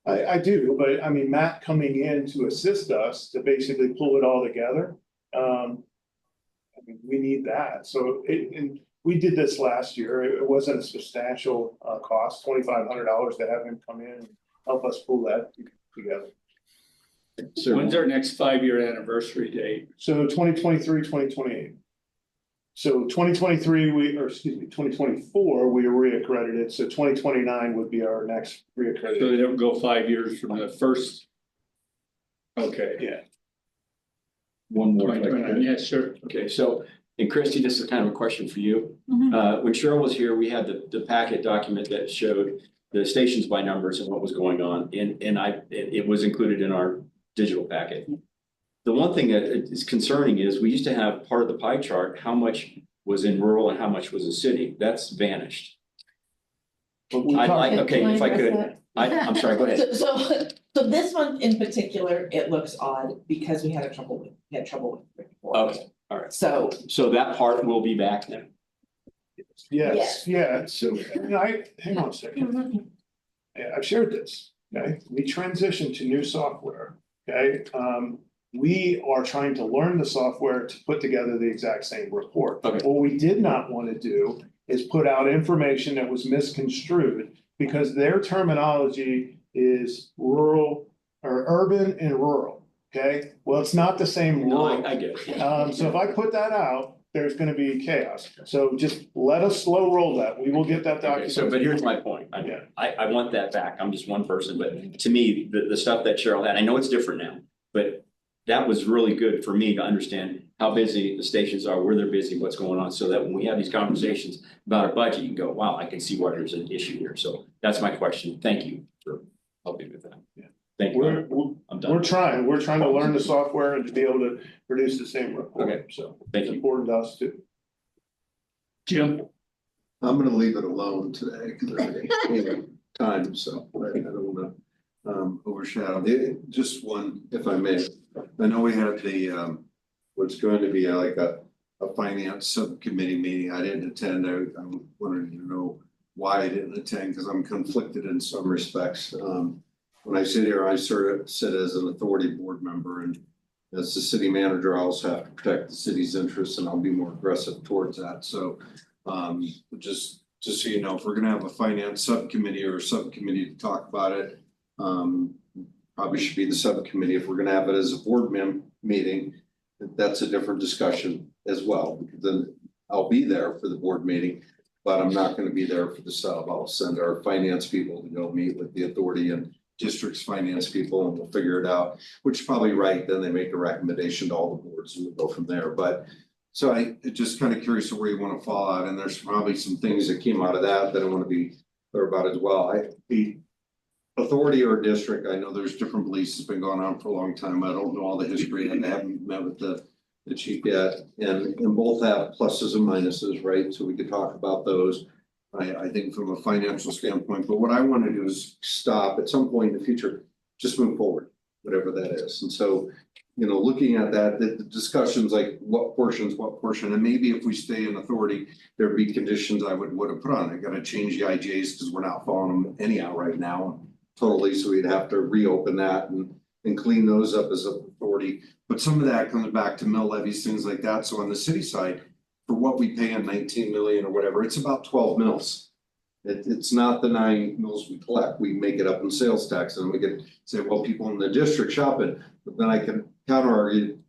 that? I do, but I mean, Matt coming in to assist us to basically pull it all together. I mean, we need that. So and we did this last year. It wasn't a substantial cost, $2,500 to have him come in and help us pull that together. So when's our next 5-year anniversary date? So 2023, 2028. So 2023, or excuse me, 2024, we were reaccredited, so 2029 would be our next So reaccredited. they don't go 5 years from the first. Okay. Yeah. One more. if I could. Yeah, sure. Okay, so, and Christie, this is kind of a question for you. Mhm. When Cheryl was here, we had the packet document that showed the stations by numbers and what was going on, and it was included in our digital packet. The one thing that is concerning is we used to have part of the pie chart, how much was in rural and how much was in city. That's vanished. I'd like, okay, if I could, I'm sorry, go ahead. So this one in particular, it looks odd because we had trouble with it before. Okay, all right. So, So that part will be back then. Yes, yeah, so, hang on a second. Yeah, I've shared this, okay? We transitioned to new software, okay? We are trying to learn the software to put together the exact same report. Okay. What we did not want to do is put out information that was misconstrued because their terminology is rural or urban and rural, okay? Well, it's not the same No, rural. I get it. So if I put that out, there's gonna be chaos. So just let us slow roll that. We will get that Okay, document. so, but here's my point. Yeah. I want that back. I'm just one person, but to me, the stuff that Cheryl had, I know it's different now, but that was really good for me to understand how busy the stations are, where they're busy, what's going on, so that when we have these conversations about our budget, you can go, wow, I can see why there's an issue here. So that's my question. Thank you for helping with that. Yeah. Thank you. I'm done. We're trying to learn the software and to be able to produce the same report. Okay. So Thank it's you. important to us too. Jim, I'm gonna leave it alone today because I time, so I don't wanna overshadow. Just one, if I may. I know we had the what's going to be like a finance subcommittee meeting. I didn't attend. I wanted to know why I didn't attend because I'm conflicted in some respects. When I sit here, I sort of sit as an authority board member, and as the city manager, I also have to protect the city's interests, and I'll be more aggressive towards that. So just so you know, if we're gonna have a finance subcommittee or a subcommittee to talk about it, probably should be the subcommittee. If we're gonna have it as a board meeting, that's a different discussion as well. Because then I'll be there for the board meeting, but I'm not gonna be there for the sub. I'll send our finance people to go meet with the authority and district's finance people, and we'll figure it out, which is probably right. Then they make a recommendation to all the boards and we'll go from there. But so I just kind of curious where you want to fall out, and there's probably some things that came out of that I want to be clear about as well. The authority or district, I know there's different beliefs that's been going on for a long time. I don't know all the history, and I haven't met with the chief yet, and both have pluses and minuses, right? So we could talk about those. I think from a financial standpoint, but what I want to do is stop at some point in the future, just move forward, whatever that is. And so, you know, looking at that, the discussions like what portion, and maybe if we stay in authority, there'd be conditions I would have put on. I got to change the IJs because we're not following them anyhow right now totally. So we'd have to reopen that and clean those up as authority. But some of that comes back to mill levies, things like that. So on the city side, for what we pay on 19 million or whatever, it's about 12 mills. It's not the 9 mills we collect. We make it up in sales tax, and we can say, well, people in the district shop it. But then I can counter argue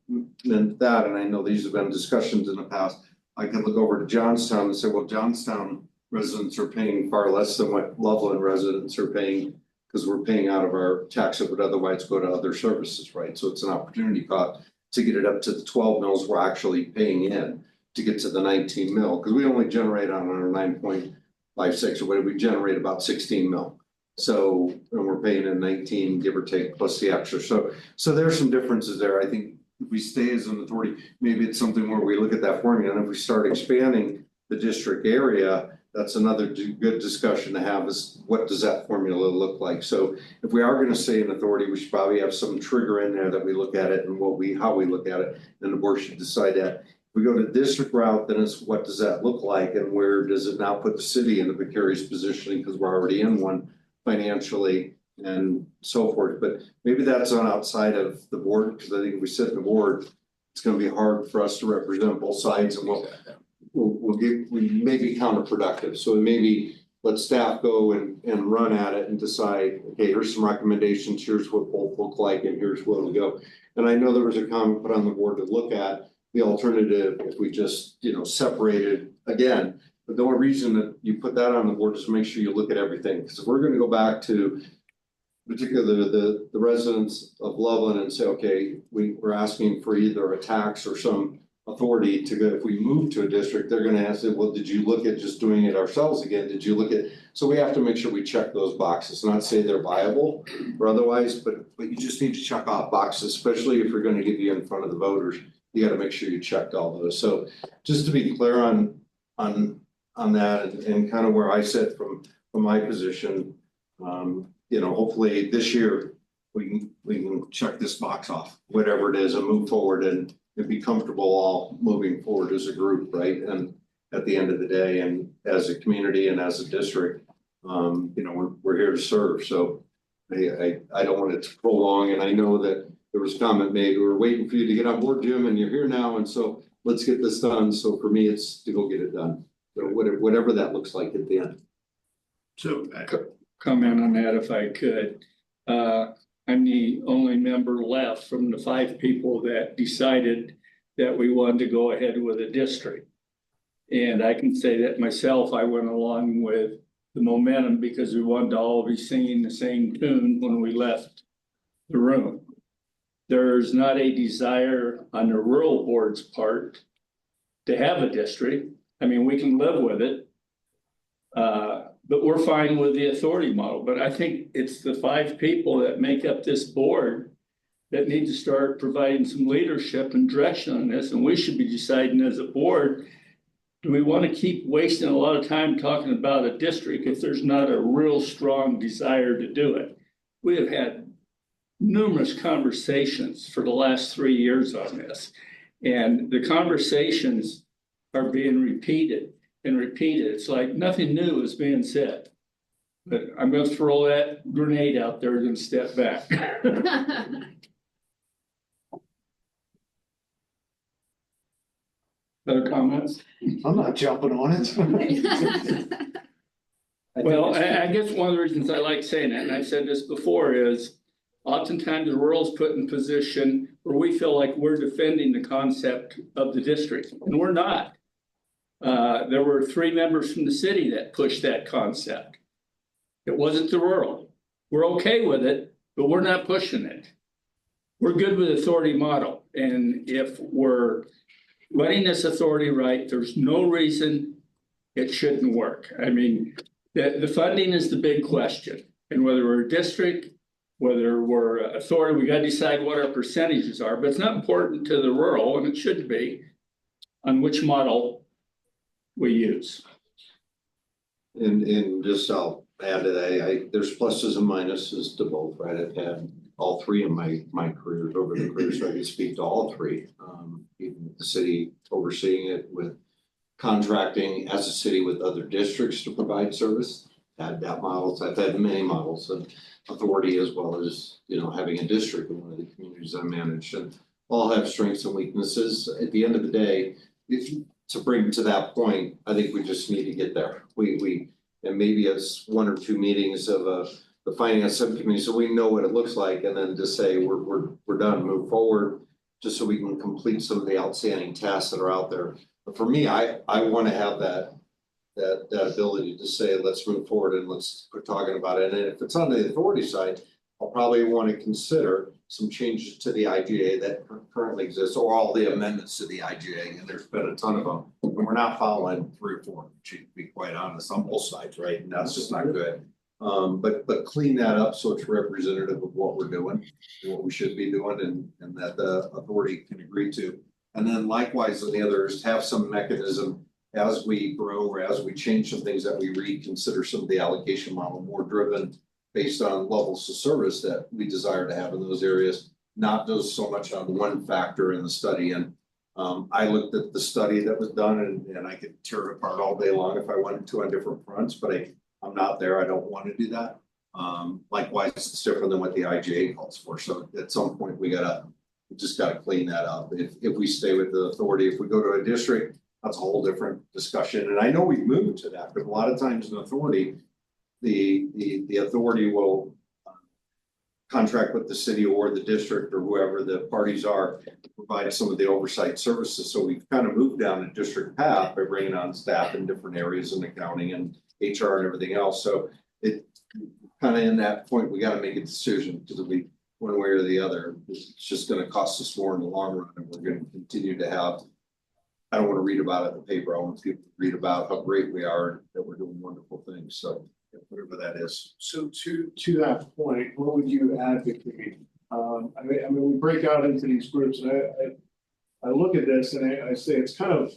that, and I know these have been discussions in the past. I can look over to Johnstown and say, well, Johnstown residents are paying far less than what Loveland residents are paying, because we're paying out of our tax that would otherwise go to other services, right? So it's an opportunity cost to get it up to the 12 mills we're actually paying in to get to the 19 mil, because we only generate on our 9.56 or whatever, we generate about 16 mil. So, and we're paying in 19, give or take, plus the extra. So there's some differences there. I think if we stay as an authority, maybe it's something where we look at that formula, and if we start expanding the district area, that's another good discussion to have, is what does that formula look like? So if we are going to stay in authority, we should probably have some trigger in there that we look at it and how we look at it, and the board should decide that. If we go to district route, then it's what does that look like, and where does it now put the city in a precarious positioning because we're already in one financially and so forth. But maybe that's on outside of the board, because I think if we sit in the board, it's going to be hard for us to represent both sides, and we may be counterproductive. So maybe let staff go and run at it and decide, okay, here's some recommendations, here's what both look like, and here's where we go. And I know there was a comment put on the board to look at the alternative, if we just, separated again. But the only reason that you put that on the board is to make sure you look at everything, because if we're gonna go back to particularly the residents of Loveland and say, okay, we're asking for either a tax or some authority to go, if we move to a district, they're gonna ask, well, did you look at just doing it ourselves again? Did you look at, so we have to make sure we check those boxes, not say they're viable or otherwise, but you just need to check off boxes, especially if you're gonna get you in front of the voters. You gotta make sure you checked all those. So just to be clear on that and kind of where I sit from my position, hopefully this year we can check this box off, whatever it is, and move forward and be comfortable all moving forward as a group, right? And at the end of the day, and as a community and as a district, we're here to serve. So I don't want it to prolong, and I know that there was a comment made, we were waiting for you to get on board, Jim, and you're here now, and so let's get this done. So for me, it's to go get it done. So whatever that looks like at the end. So comment on that if I could. I'm the only member left from the 5 people that decided that we wanted to go ahead with a district. And I can say that myself, I went along with the momentum because we wanted to all be singing the same tune when we left the room. There's not a desire on the rural board's part to have a district. I mean, we can live with it. But we're fine with the authority model. But I think it's the 5 people that make up this board that need to start providing some leadership and direction on this. And we should be deciding as a board, do we want to keep wasting a lot of time talking about a district if there's not a real strong desire to do it? We have had numerous conversations for the last 3 years on this. And the conversations are being repeated and repeated. It's like nothing new is being said. But I'm going to throw that grenade out there and step back. Other comments? I'm not jumping on it. Well, I guess one of the reasons I like saying that, and I've said this before, is oftentimes the rural's put in position where we feel like we're defending the concept of the district, and we're not. There were 3 members from the city that pushed that concept. It wasn't the rural. We're okay with it, but we're not pushing it. We're good with authority model. And if we're running this authority right, there's no reason it shouldn't work. I mean, the funding is the big question. And whether we're a district, whether we're authority, we got to decide what our percentages are. But it's not important to the rural, and it shouldn't be, on which model we use. And just I'll add to that, there's pluses and minuses to both, right? I've had all 3 in my careers over the career, so I can speak to all 3. Even with the city overseeing it with contracting as a city with other districts to provide service. Had that model. So I've had many models of authority as well as, having a district in one of the communities I managed, and all have strengths and weaknesses. At the end of the day, to bring to that point, I think we just need to get there. And maybe it's 1 or 2 meetings of the finance subcommittee, so we know what it looks like, and then just say we're done, move forward, just so we can complete some of the outstanding tasks that are out there. But for me, I want to have that ability to say, let's move forward and let's quit talking about it. And if it's on the authority side, I'll probably want to consider some changes to the IGA that currently exists, or all the amendments to the IGA, and there's been a ton of them. And we're not following 3 or 4, to be quite honest, on both sides, right? And that's just not good. But clean that up so it's representative of what we're doing, what we should be doing, and that the authority can agree to. And then likewise, on the others, have some mechanism as we grow or as we change some things that we reconsider some of the allocation model more driven based on levels of service that we desire to have in those areas, not just so much on one factor in the study. And I looked at the study that was done, and I could tear it apart all day long if I wanted to on different fronts, but I'm not there. I don't want to do that. Likewise, it's different than what the IGA calls for. So at some point we just gotta clean that up. If we stay with the authority, if we go to a district, that's a whole different discussion. And I know we've moved to that, but a lot of times in authority, the authority will contract with the city or the district or whoever the parties are, provide some of the oversight services. So we've kind of moved down a district path by bringing on staff in different areas in accounting and HR and everything else. So it kind of in that point, we got to make a decision because we, one way or the other, it's just going to cost us more in the long run. And we're going to continue to have, I don't want to read about it in the paper. I want people to read about how great we are and that we're doing wonderful things. So whatever that is. So to that point, what would you advocate? I mean, we break out into these groups and I look at this and I say it's kind of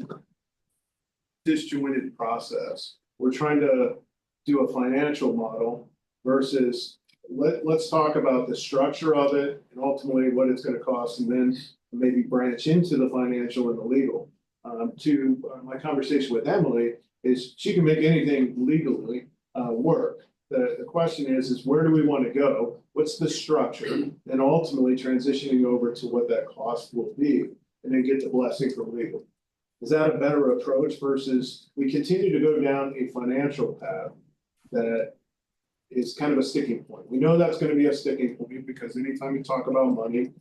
disjointed process. We're trying to do a financial model versus let's talk about the structure of it and ultimately what it's going to cost, and then maybe branch into the financial and the legal. My conversation with Emily is she can make anything legally work. The question is where do we want to go? What's the structure? And ultimately transitioning over to what that cost will be, and then get the blessing from legal. Is that a better approach versus we continue to go down a financial path that is kind of a sticking point? We know that's going to be a sticking point because anytime you talk about money,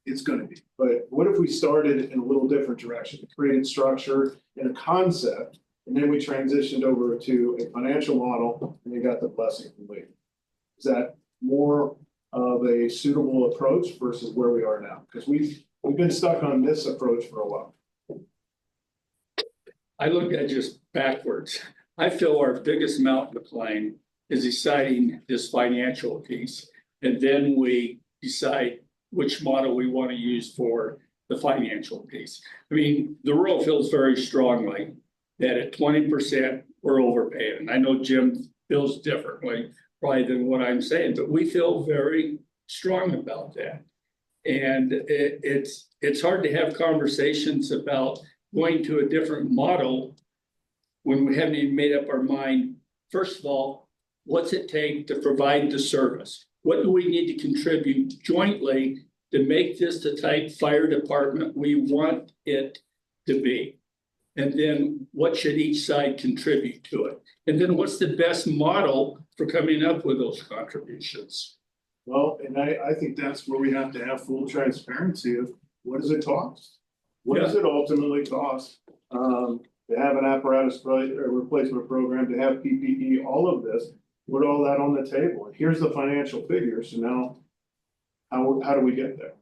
it's going to be. But what if we started in a little different direction, created structure and a concept, and then we transitioned over to a financial model and they got the blessing from legal? Is that more of a suitable approach versus where we are now? Because we've been stuck on this approach for a while. I look at just backwards. I feel our biggest mountain to climb is deciding this financial piece. And then we decide which model we want to use for the financial piece. I mean, the rural feels very strongly that at 20%, we're overpaying. And I know Jim feels differently probably than what I'm saying, but we feel very strong about that. And it's hard to have conversations about going to a different model when we haven't even made up our mind. First of all, what's it take to provide the service? What do we need to contribute jointly to make this the type fire department we want it to be? And then what should each side contribute to it? And then what's the best model for coming up with those contributions? Well, and I think that's where we have to have full transparency of what does it cost? What does it ultimately cost to have an apparatus replacement program, to have PPE, all of this, put all that on the table. And here's the financial figures. So now how do we get there?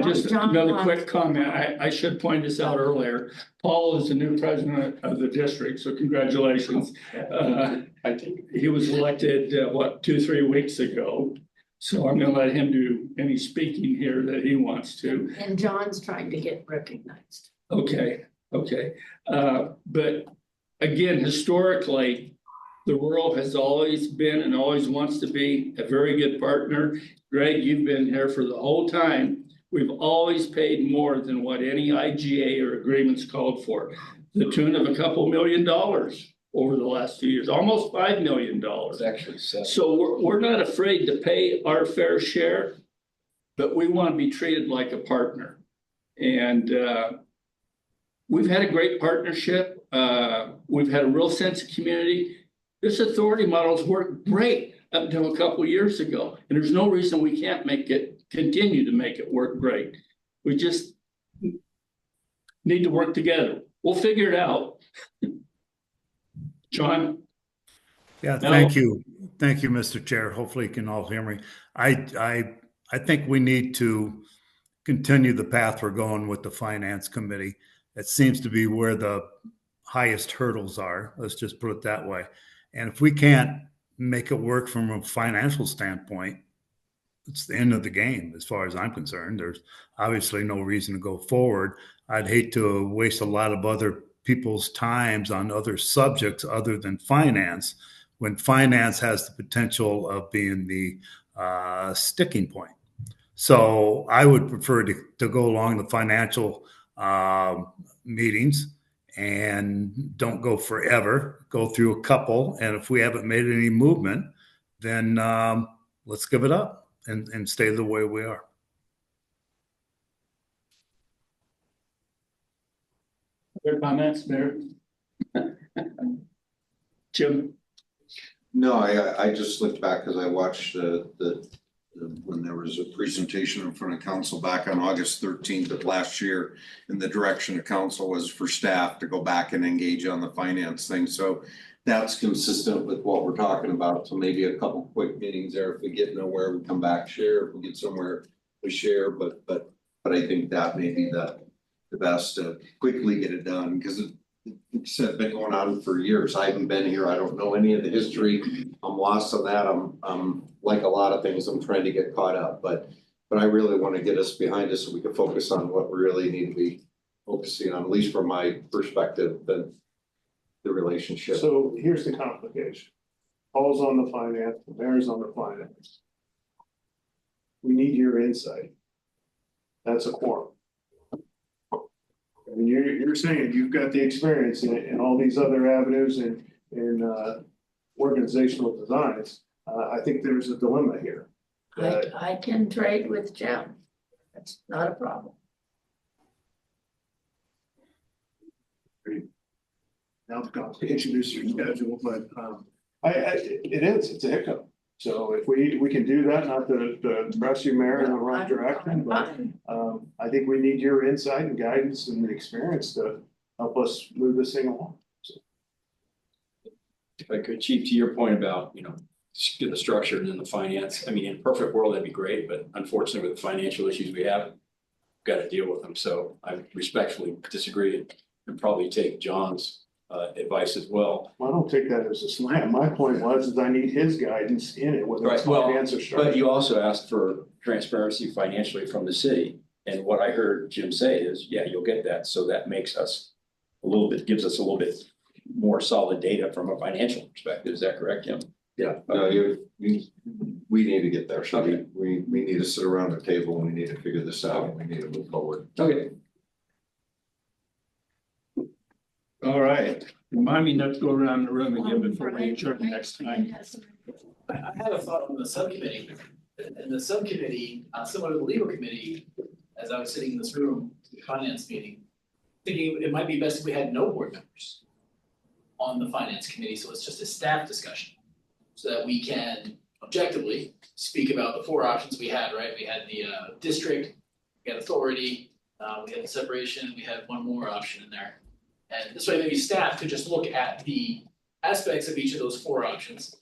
Just another quick comment. I should point this out earlier. Paul is the new president of the district, so congratulations. He was elected, 2-3 weeks ago. So I'm going to let him do any speaking here that he wants to. And John's trying to get recognized. Okay. But again, historically, the rural has always been and always wants to be a very good partner. Greg, you've been here for the whole time. We've always paid more than what any IGA or agreements called for, the tune of a couple $1 million over the last few years, almost $5 million. Actually, so we're not afraid to pay our fair share, but we want to be treated like a partner. And we've had a great partnership. We've had a real sense of community. This authority model's worked great up until a couple of years ago. And there's no reason we can't continue to make it work great. We just need to work together. We'll figure it out. John? Yeah, thank you. Thank you, Mr. Chair. Hopefully you can all hear me. I think we need to continue the path we're going with the Finance Committee. It seems to be where the highest hurdles are. Let's just put it that way. And if we can't make it work from a financial standpoint, it's the end of the game as far as I'm concerned. There's obviously no reason to go forward. I'd hate to waste a lot of other people's times on other subjects other than finance, when finance has the potential of being the sticking point. So I would prefer to go along the financial meetings and don't go forever, go through a couple. And if we haven't made any movement, then let's give it up and stay the way we are. Other comments, Mayor? Jim? No, I just looked back because I watched the when there was a presentation in front of council back on August 13th of last year. And the direction of council was for staff to go back and engage on the finance thing. So that's consistent with what we're talking about. So maybe a couple quick meetings there. If we get nowhere, we come back, share. If we get somewhere, we share. But I think that may be the best to quickly get it done, because it's been going on for years. I haven't been here. I don't know any of the history. I'm lost on that. I'm like a lot of things, I'm trying to get caught up, but I really want to get us behind us so we can focus on what we really need to be focusing on, at least from my perspective, the relationship. So here's the complication. Paul's on the finance, the mayor's on the finance. We need your insight. That's a quorum. And you're saying you've got the experience in all these other avenues and organizational designs. I think there's a dilemma here. I can trade with Jim. That's not a problem. Now the complication is your schedule, but it's a hiccup. So if we can do that, not to press you, Mayor, in the wrong direction, but I think we need your insight and guidance and experience to help us move this thing along. If I could, Chief, to your point about, get the structure and then the finance, I mean, in a perfect world, that'd be great, but unfortunately with the financial issues we have, got to deal with them. So I respectfully disagree and probably take John's advice as well. I don't take that as a slam. My point was I need his guidance in it, whether it's Right, well, finance or structure. But you also asked for transparency financially from the city. And what I heard Jim say is, yeah, you'll get that. So that makes us gives us a little bit more solid data from a financial perspective. Is that correct, Jim? Yeah, no, we need to get there. So we need to sit around the table and we need to figure this out and we need to move forward. Okay. All right, remind me not to go around the room again before we adjourn next time. I had a thought on the subcommittee, and the subcommittee, similar to the legal committee, as I was sitting in this room, the finance meeting, thinking it might be best if we had no board members on the finance committee, so it's just a staff discussion. So that we can objectively speak about the four options we had, right? We had the district, we had authority, we had the separation, we had one more option in there. And this way maybe staff could just look at the aspects of each of those four options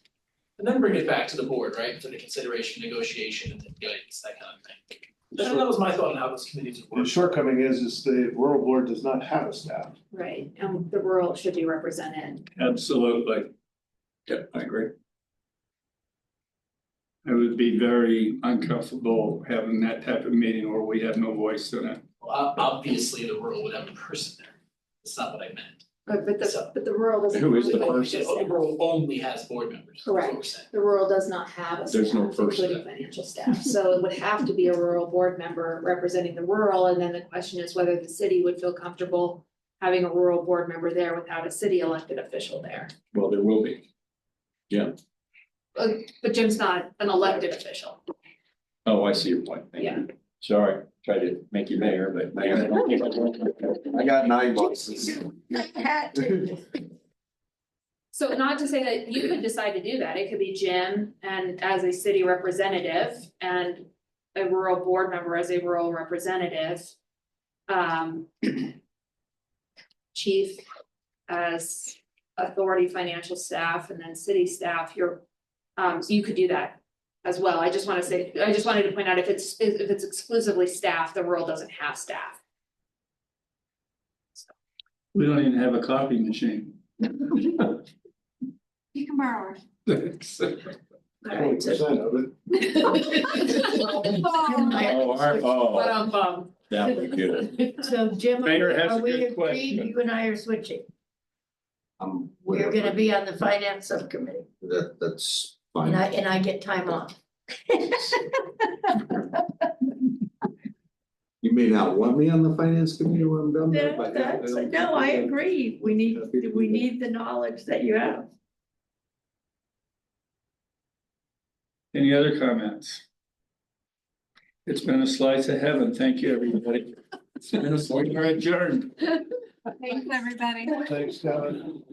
and then bring it back to the board, right? For the consideration, negotiation, and guidance, that kind of thing. And that was my thought on how those committees would work. The shortcoming is the rural board does not have a staff. Right, and the rural should be represented. Absolutely. Yeah, I agree. I would be very uncomfortable having that type of meeting where we have no voice in it. Well, obviously the rural would have a person there. That's not what I meant. But the rural doesn't. Who is the have- person? The rural only has board members. that's what we're Correct. saying. The rural does not have a There's no staff, person. including financial staff, so it would have to be a rural board member representing the rural, and then the question is whether the city would feel comfortable having a rural board member there without a city elected official there. Well, there will be. Yeah. But Jim's not an elected official. Oh, I see your point. Thank you. Sorry, tried to make you mayor, but mayor, I don't think I got 9 months. So not to say that you could decide to do that, it could be Jim and as a city representative and a rural board member as a rural representative. Chief as authority financial staff and then city staff, so you could do that as well. I just wanted to point out if it's exclusively staff, the rural doesn't have staff. We don't even have a copy machine. You can borrow it. 20% of it. that would be good. So Jim, Mayor has are a we good agreed, question. you and I are switching? We're gonna be on the finance subcommittee, That's and fine. I get time off. You may not want me on the finance committee when I'm done there, but. No, I agree, we need the knowledge that you have. Any other comments? It's been a slice of heaven. Thank you, everybody. It's been a slice. We're adjourned. Thanks, everybody. Thanks, Kevin.